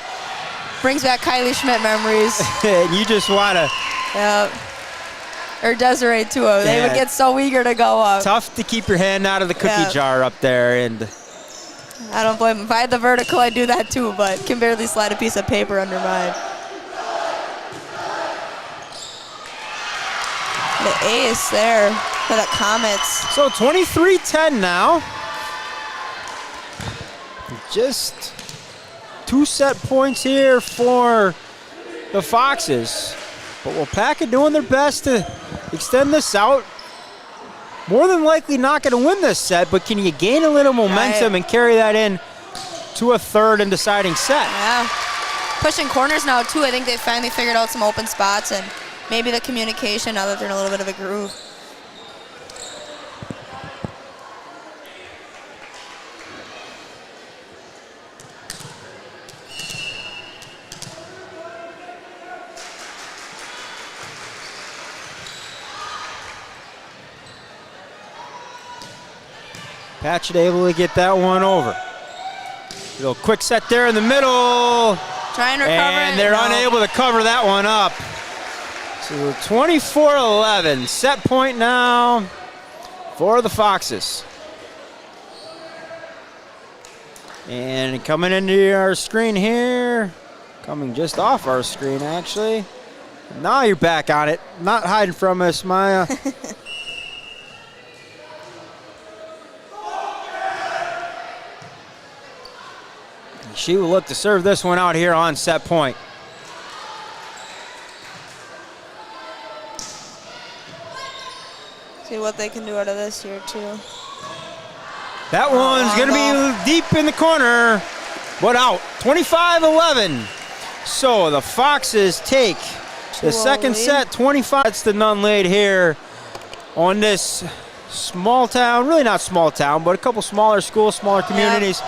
Brings back Kylie Schmidt memories. And you just want to. Yep. Or Desiree, too. They would get so eager to go up. Tough to keep your hand out of the cookie jar up there. And I don't blame them. If I had the vertical, I'd do that too, but can barely slide a piece of paper under mine. The ace there for the Comets. So 23-10 now. Just 2 set points here for the Foxes. But Waupaca doing their best to extend this out. More than likely not going to win this set, but can you gain a little momentum and carry that in to a third and deciding set? Yeah. Pushing corners now, too. I think they finally figured out some open spots and maybe the communication now that they're in a little bit of a groove. Patchett able to get that one over. Little quick set there in the middle. Trying to recover and they're unable to cover that one up. So 24-11. Set point now for the Foxes. And coming into our screen here. Coming just off our screen, actually. Now you're back on it. Not hiding from us, Maya. She will look to serve this one out here on set point. See what they can do out of this here, too. That one's going to be deep in the corner, but out. 25-11. So the Foxes take the second set, 25. That's the none lead here on this small town, really not small town, but a couple smaller schools, smaller communities.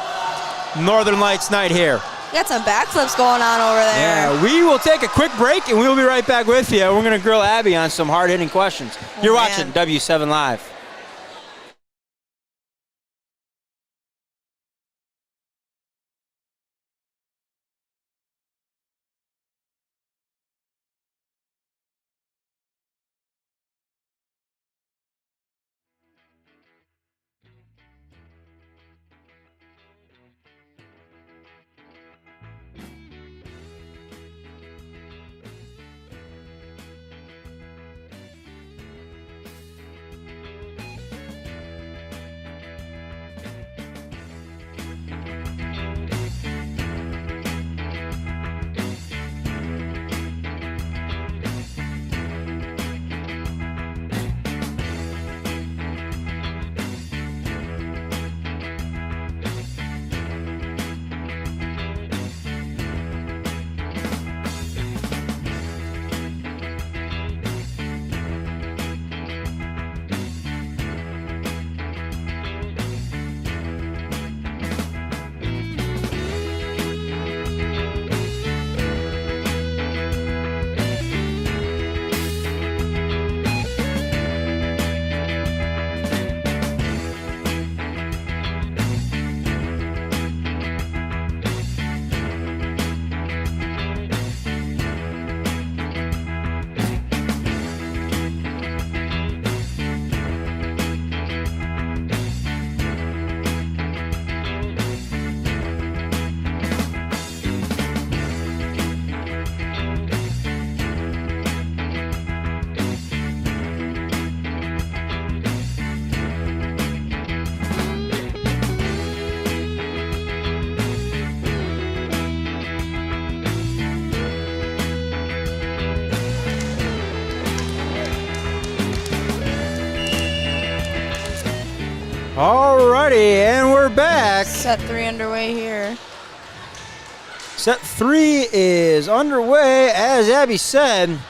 Northern Lights night here. Got some backflips going on over there. Yeah, we will take a quick break and we'll be right back with you. We're going to grill Abby on some hard-hitting questions. You're watching W7 Live. Alrighty, and we're back. Set 3 underway here. Set 3 is underway. As Abby said,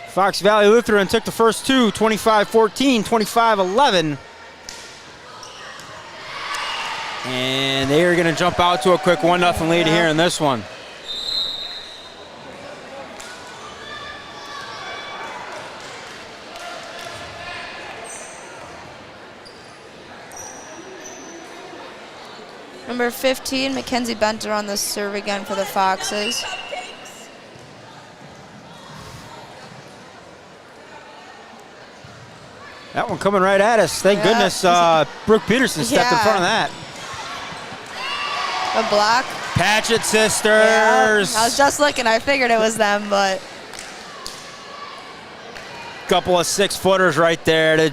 Fox Valley Lutheran took the first two, 25-14, 25-11. And they are going to jump out to a quick 1-0 lead here in this one. Number 15, Mackenzie Benter on the serve again for the Foxes. That one coming right at us. Thank goodness Brooke Peterson stepped in front of that. A block. Patchetts sisters. Yeah, I was just looking. I figured it was them, but. Couple of 6-footers right there.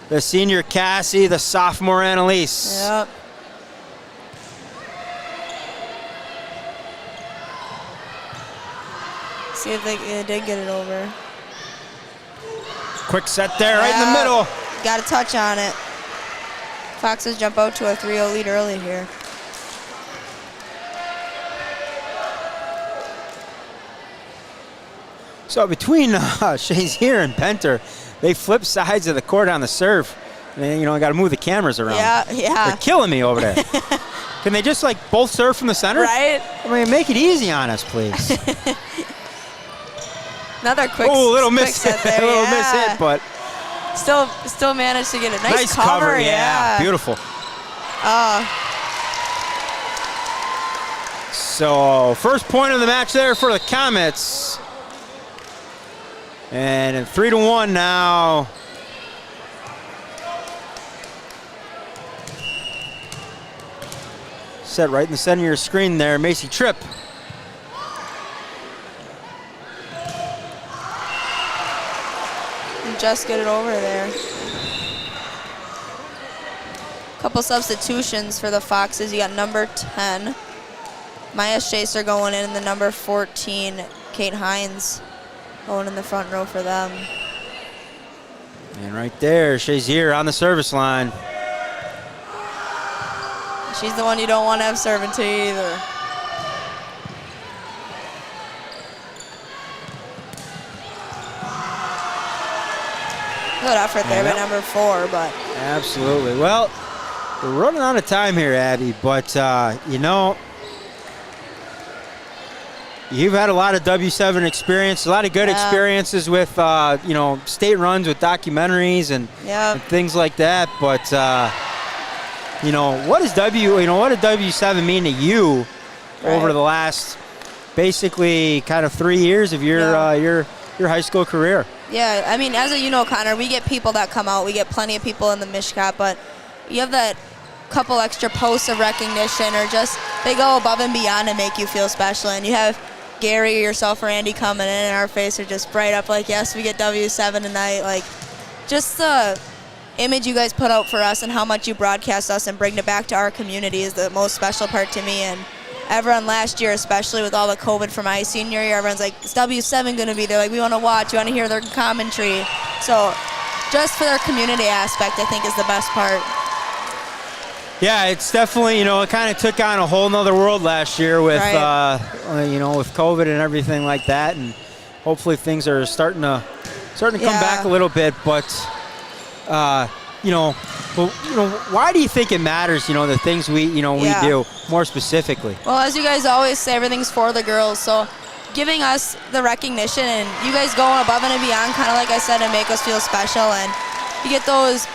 The senior Cassie, the sophomore Annalise. Yep. See if they did get it over. Quick set there, right in the middle. Got a touch on it. Foxes jump out to a 3-0 lead early here. So between Shazier and Penter, they flip sides of the court on the serve. And, got to move the cameras around. Yeah. They're killing me over there. Can they just, both serve from the center? Right? I mean, make it easy on us, please. Another quick little miss set there. a little miss hit, but still managed to get a nice cover. Yeah, beautiful. So first point of the match there for the Comets. And 3-1 now. Set right in the center of your screen there, Macy Tripp. Just get it over there. Couple substitutions for the Foxes. You got number 10, Maya Chaser going in, and the number 14, Kate Hines, going in the front row for them. And right there, Shazier on the service line. She's the one you don't want to have serving to you either. Good effort there by number 4, but. Absolutely. Well, we're running out of time here, Abby, but, you've had a lot of W7 experience, a lot of good experiences with, state runs with documentaries and things like that. But, what does what did W7 mean to you over the last, basically, kind of 3 years of your high school career? Yeah, I mean, as Connor, we get people that come out. We get plenty of people in the Mishkat, but you have that couple extra posts of recognition, or just they go above and beyond to make you feel special. And you have Gary or yourself or Andy coming in, and our faces are just bright up like, yes, we get W7 tonight. Just the image you guys put out for us and how much you broadcast us and bring it back to our community is the most special part to me. And everyone last year, especially with all the COVID from my senior year, everyone's like, is W7 going to be there? We want to watch. We want to hear their commentary. So just for their community aspect, I think is the best part. Yeah, it's definitely, it kind of took on a whole nother world last year with, with COVID and everything like that. And hopefully things are starting to come back a little bit. But, why do you think it matters, the things we do more specifically? Well, as you guys always say, everything's for the girls. So giving us the recognition and you guys going above and beyond, kind of like I said, and make us feel special. And you get those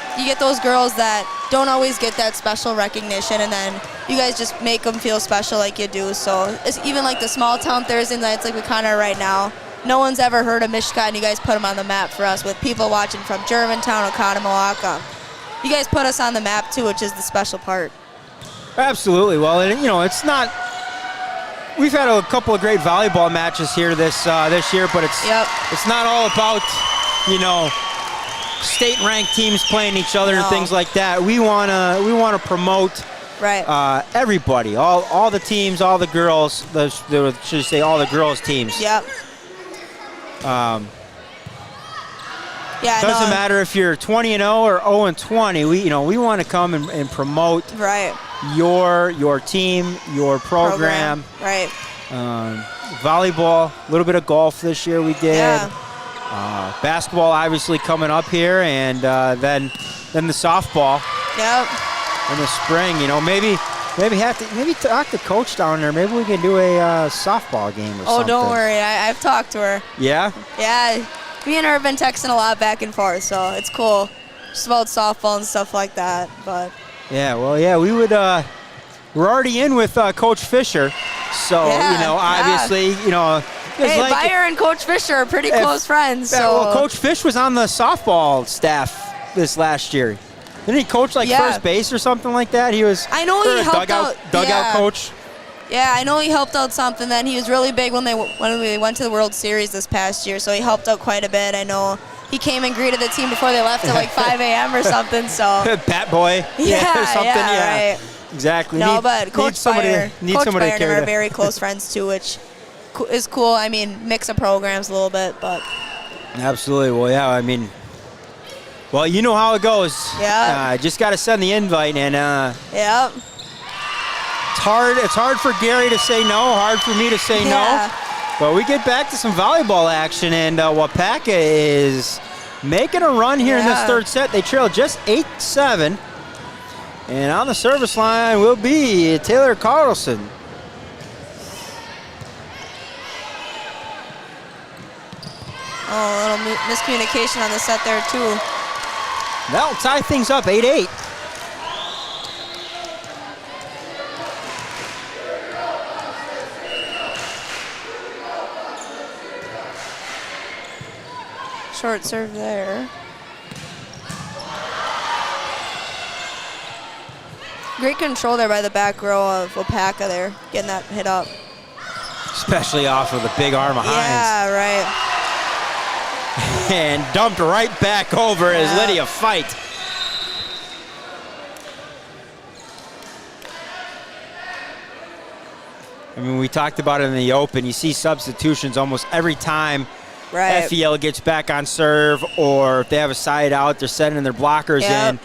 girls that don't always get that special recognition, and then you guys just make them feel special like you do. So it's even like the small town Thursday nights like we kind of right now. No one's ever heard of Mishkat, and you guys put them on the map for us with people watching from Germantown, Oconomowoc. You guys put us on the map too, which is the special part. Absolutely. Well, it's not. We've had a couple of great volleyball matches here this year, but it's not all about state-ranked teams playing each other and things like that. We wanna promote everybody, all the teams, all the girls. Should say all the girls teams. Yep. Yeah, Doesn't matter if you're 20-0 or 0-20. We want to come and promote Right. your team, your program. Right. Volleyball, a little bit of golf this year we did. Yeah. Basketball obviously coming up here, and then the softball Yep. in the spring. Maybe talk to coach down there. Maybe we can do a softball game or something. Oh, don't worry. I've talked to her. Yeah? Yeah. Me and her have been texting a lot back and forth, so it's cool. Just about softball and stuff like that. But Yeah, well, yeah, we would. We're already in with Coach Fisher, so obviously, hey, Bayer and Coach Fisher are pretty close friends. So well, Coach Fish was on the softball staff this last year. Didn't he coach first base or something like that? He was. I know he helped out. Dugout coach. Yeah, I know he helped out something. Then he was really big when we went to the World Series this past year, so he helped out quite a bit. I know he came and greeted the team before they left at 5 a.m. or something. So Pat Boy. Yeah, or something. yeah, right. Exactly. No, but Coach Bayer and I are very close friends too, which is cool. I mean, mix of programs a little bit, but absolutely. Well, yeah. Well, you know how it goes. Yeah. Just got to send the invite, and yep. It's hard for Gary to say no, hard for me to say no. But we get back to some volleyball action, and Waupaca is making a run here in this third set. They trail just 8-7. And on the service line will be Taylor Carlson. Oh, a little miscommunication on the set there too. That'll tie things up 8-8. Short serve there. Great control there by the back row of Waupaca there, getting that hit up. Especially off of the big arm of Hines. Yeah, right. And dumped right back over as Lydia fight. I mean, we talked about it in the open. You see substitutions almost every time FEL gets back on serve, or if they have a side out, they're sending their blockers in.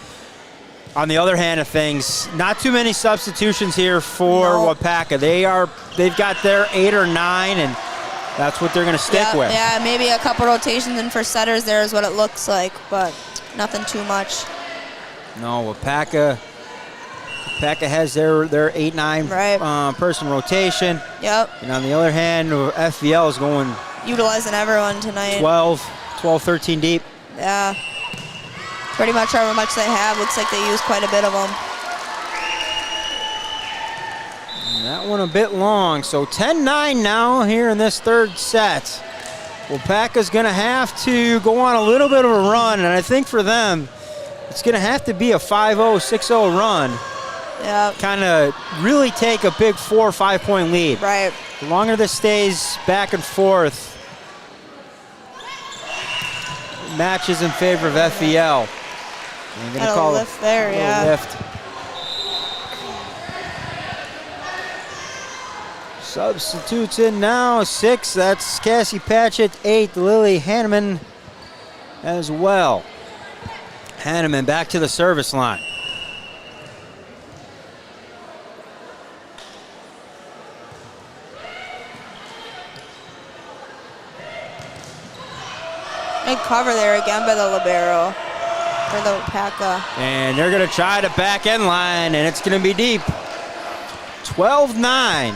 On the other hand of things, not too many substitutions here for Waupaca. They've got their 8 or 9, and that's what they're going to stick with. Yeah, maybe a couple rotations in for setters there is what it looks like, but nothing too much. No, Waupaca has their 8-9 person rotation. Yep. And on the other hand, FVL is going utilizing everyone tonight. 12, 13 deep. Yeah. Pretty much however much they have. Looks like they use quite a bit of them. And that one a bit long. So 10-9 now here in this third set. Waupaca's going to have to go on a little bit of a run, and I think for them, it's going to have to be a 5-0, 6-0 run. Yeah. Kind of really take a big 4 or 5 point lead. Right. The longer this stays back and forth, matches in favor of FEL. I'm going to call a lift there, lift. Substitutes in now, 6. That's Cassie Patchett. 8, Lily Hanneman as well. Hanneman back to the service line. Good cover there again by the libero for the Waupaca. And they're going to try to back end line, and it's going to be deep. 12-9.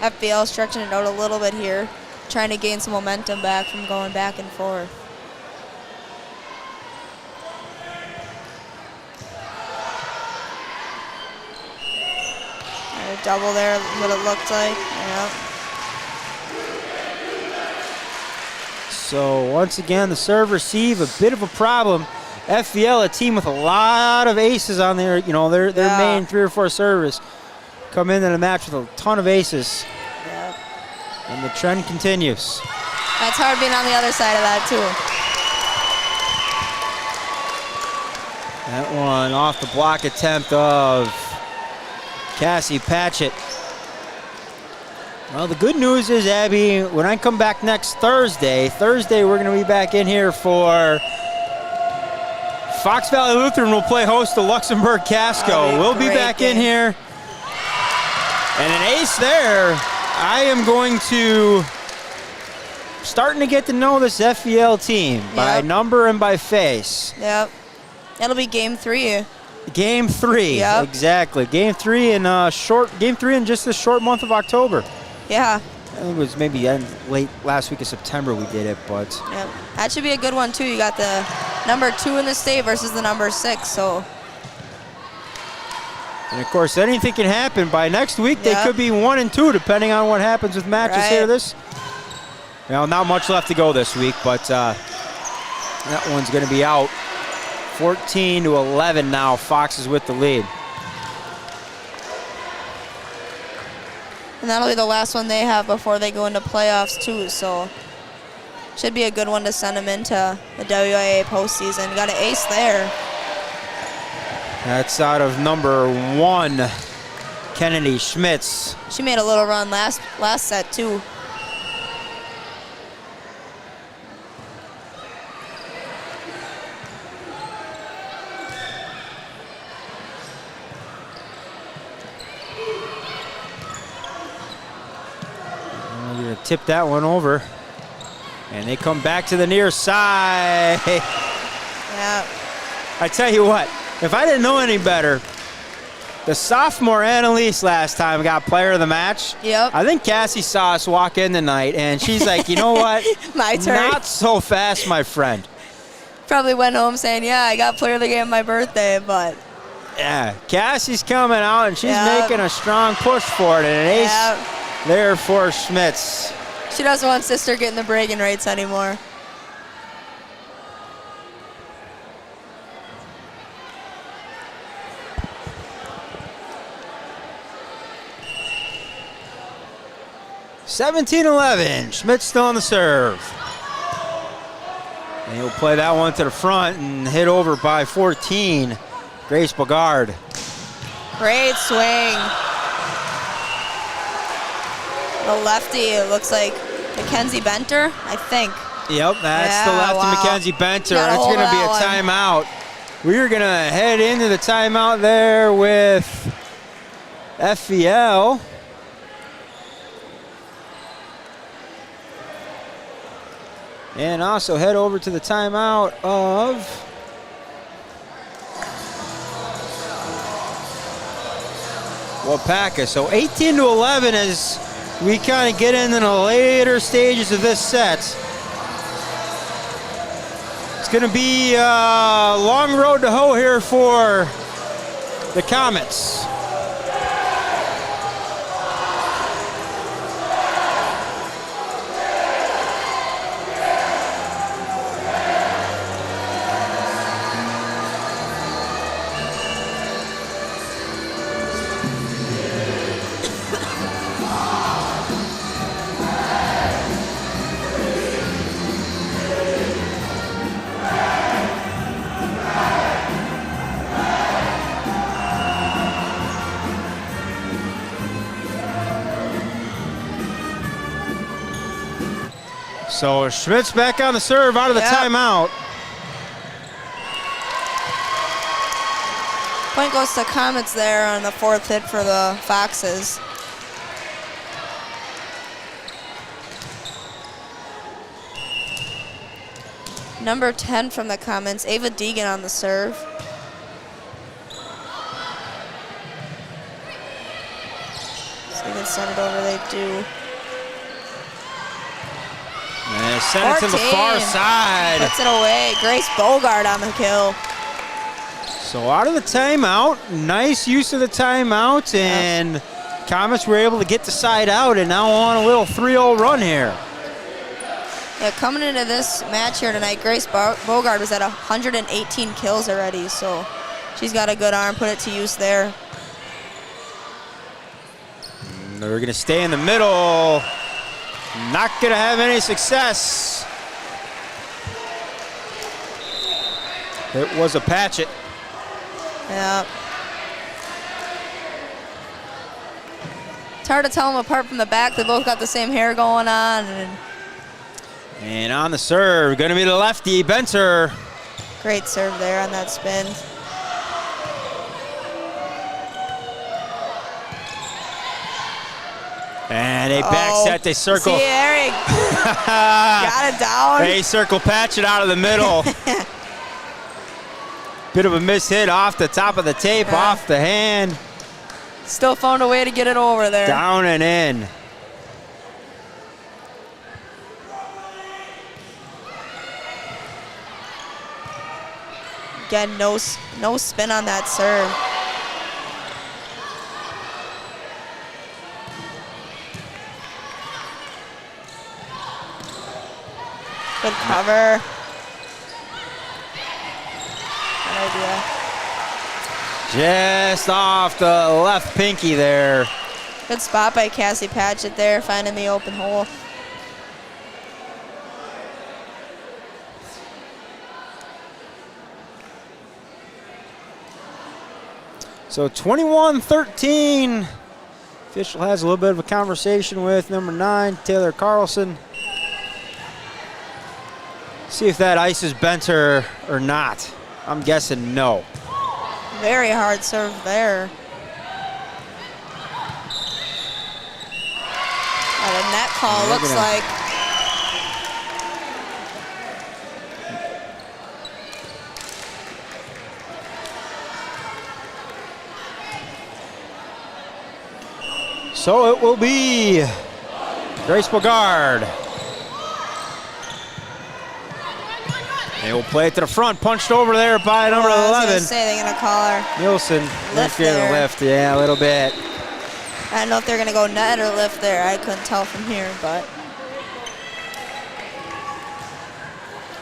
FBL stretching it out a little bit here, trying to gain some momentum back from going back and forth. A double there, what it looked like. Yep. So once again, the serve receive, a bit of a problem. FVL, a team with a lot of aces on their, their main 3 or 4 servers, come into the match with a ton of aces. Yep. And the trend continues. That's hard being on the other side of that too. That one off the block attempt of Cassie Patchett. Well, the good news is, Abby, when I come back next Thursday, we're going to be back in here for Fox Valley Lutheran will play host to Luxembourg Casco. We'll be back in here. And an ace there. I am going to starting to get to know this FVL team by number and by face. Yep. That'll be game 3. Game 3. Yep. Exactly. Game 3 in just this short month of October. Yeah. I think it was maybe late last week of September we did it, but Yep. That should be a good one too. You got the number 2 in the state versus the number 6, so. And of course, anything can happen. By next week, they could be 1 and 2, depending on what happens with matches here. Not much left to go this week, but that one's going to be out. 14-11 now. Fox is with the lead. And that'll be the last one they have before they go into playoffs too, so should be a good one to send them into the WIA postseason. Got an ace there. That's out of number 1, Kennedy Schmitz. She made a little run last set too. We're going to tip that one over. And they come back to the near side. Yeah. I tell you what, if I didn't know any better, the sophomore Annalise last time got player of the match. Yep. I think Cassie saw us walk in tonight, and she's like, you know what? My turn. Not so fast, my friend. Probably went home saying, yeah, I got player of the game on my birthday, but. Yeah, Cassie's coming out, and she's making a strong push for it, and an ace there for Schmitz. She doesn't want sister getting the bragging rights anymore. (17-11). Schmitz still on the serve. And he'll play that one to the front and hit over by 14. Grace Bogard. Great swing. The lefty, it looks like Mackenzie Benter, I think. Yep, that's the lefty Mackenzie Benter. That's going to be a timeout. We're going to head into the timeout there with FVL. And also head over to the timeout of Waupaca. So 18-11 as we kind of get into the later stages of this set. It's going to be a long road to hoe here for the Comets. So Schmitz back on the serve out of the timeout. Point goes to Comets there on the 4th hit for the Foxes. Number 10 from the Comets, Ava Degens on the serve. So they can send it over, they do. And send it to the far side. Puts it away. Grace Bogard on the kill. So out of the timeout, nice use of the timeout, and Comets were able to get the side out and now on a little 3-0 run here. Yeah, coming into this match here tonight, Grace Bogard was at 118 kills already, so she's got a good arm, put it to use there. And they're going to stay in the middle. Not going to have any success. It was a Patchett. Yeah. It's hard to tell them apart from the back. They both got the same hair going on. And on the serve, going to be the lefty, Benter. Great serve there on that spin. And a back set, they circle. See, Eric got it down. They circle Patchett out of the middle. Bit of a miss hit off the top of the tape, off the hand. Still found a way to get it over there. Down and in. Again, no spin on that serve. Good cover. Good idea. Just off the left pinky there. Good spot by Cassie Patchett there, finding the open hole. So 21-13. Official has a little bit of a conversation with number 9, Taylor Carlson. See if that ices Benter or not. I'm guessing no. Very hard serve there. Oh, the net call looks like. So it will be Grace Bogard. They will play it to the front, punched over there by number 11. I was gonna say they're gonna call her. Nielsen. Lift Here, there. lift, yeah, a little bit. I don't know if they're gonna go net or lift there. I couldn't tell from here, but.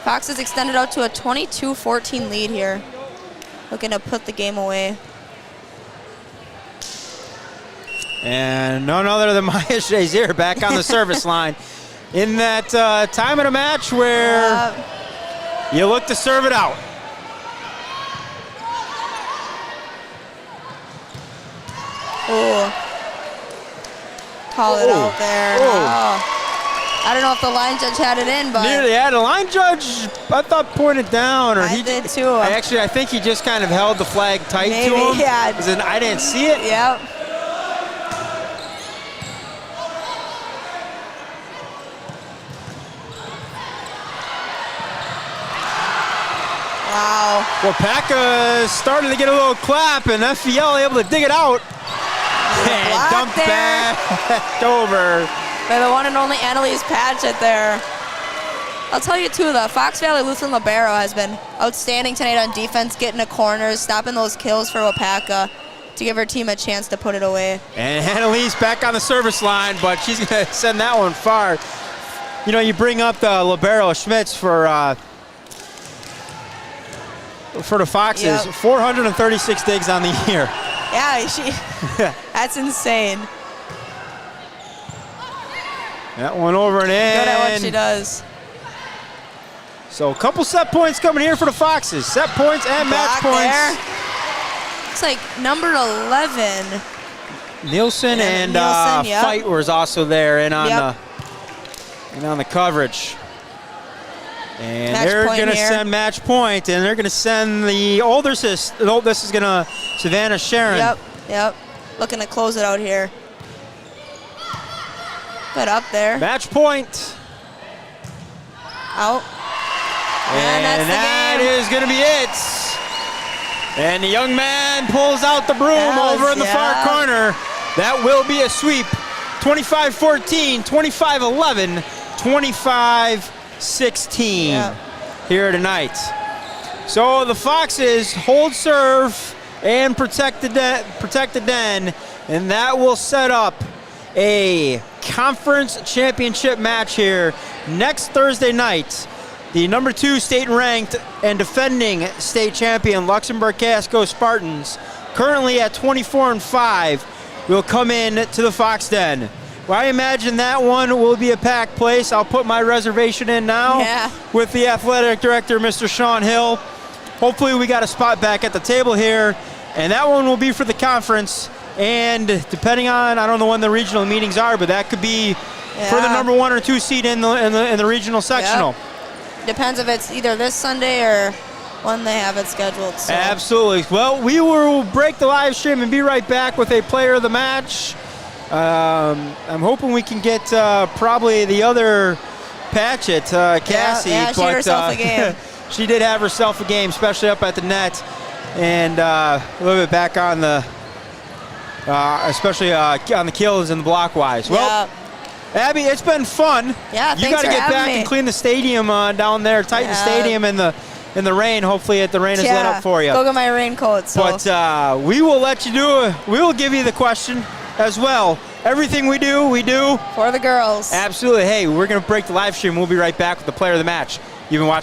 Fox has extended out to a 22-14 lead here. Looking to put the game away. And none other than Maya Shazier back on the service line. In that time of the match where you look to serve it out. Ooh. Call it out there. Oh. I don't know if the line judge had it in, but. Nearly had a line judge, I thought, pointed down. Or I did too. I think he just kind of held the flag tight Maybe, to him. yeah. 'Cause then I didn't see it. Yep. Wow. Waupaca started to get a little clap, and FVL able to dig it out. And dump back over. By the one and only Annalise Patchett there. I'll tell you too, the Fox Valley Lutheran Libero has been outstanding tonight on defense, getting to corners, stopping those kills for Waupaca to give her team a chance to put it away. And Annalise back on the service line, but she's going to send that one far. You know, you bring up the Libero Schmitz for the Foxes, Yep. 436 digs on the year. Yeah, that's insane. That one over and in. Good at what she does. So a couple set points coming here for the Foxes. Set points and match Block points. there. Looks like number 11. Nielsen and Nielsen, yep. Fight was also there and on Yep. the coverage. And Match they're point going to here. send match point, and they're going to send the older sister. No, this is going to Savannah Sharon. Yep. Looking to close it out here. Good up there. Match point. Out. And that's that the game. is going to be it. And the young man pulls out the broom Yes, over in the far yeah. corner. That will be a sweep. 25-14, 25-11, 25-16 Yeah. here tonight. So the Foxes hold serve and protect the den, and that will set up a conference championship match here next Thursday night. The number 2 state ranked and defending state champion Luxembourg Casco Spartans, currently at 24-5, will come in to the Fox Den. Well, I imagine that one will be a packed place. I'll put my reservation in now with the athletic director, Mr. Sean Hill. Hopefully we got a spot back at the table here, and that one will be for the conference. and depending on, I don't know when the regional meetings are, but that could be for the number 1 or 2 seed in the regional sectional. Yep. Depends if it's either this Sunday or when they have it scheduled. So. Absolutely. Well, we will break the live stream and be right back with a player of the match. I'm hoping we can get probably the other Patchett, Cassie. Yeah, she had herself a game. She did have herself a game, especially up at the net, and a little bit back on the, especially on the kills and the block wise. Well, Abby, it's been fun. Yeah, you got to get back and clean the stadium down there, tighten the stadium in the rain. Hopefully, the rain has let up for you. Go get my raincoat. So. But we will let you do it. We will give you the question as well. Everything we do for the girls. Absolutely. Hey, we're going to break the live stream. We'll be right back with the player of the match. You've been watching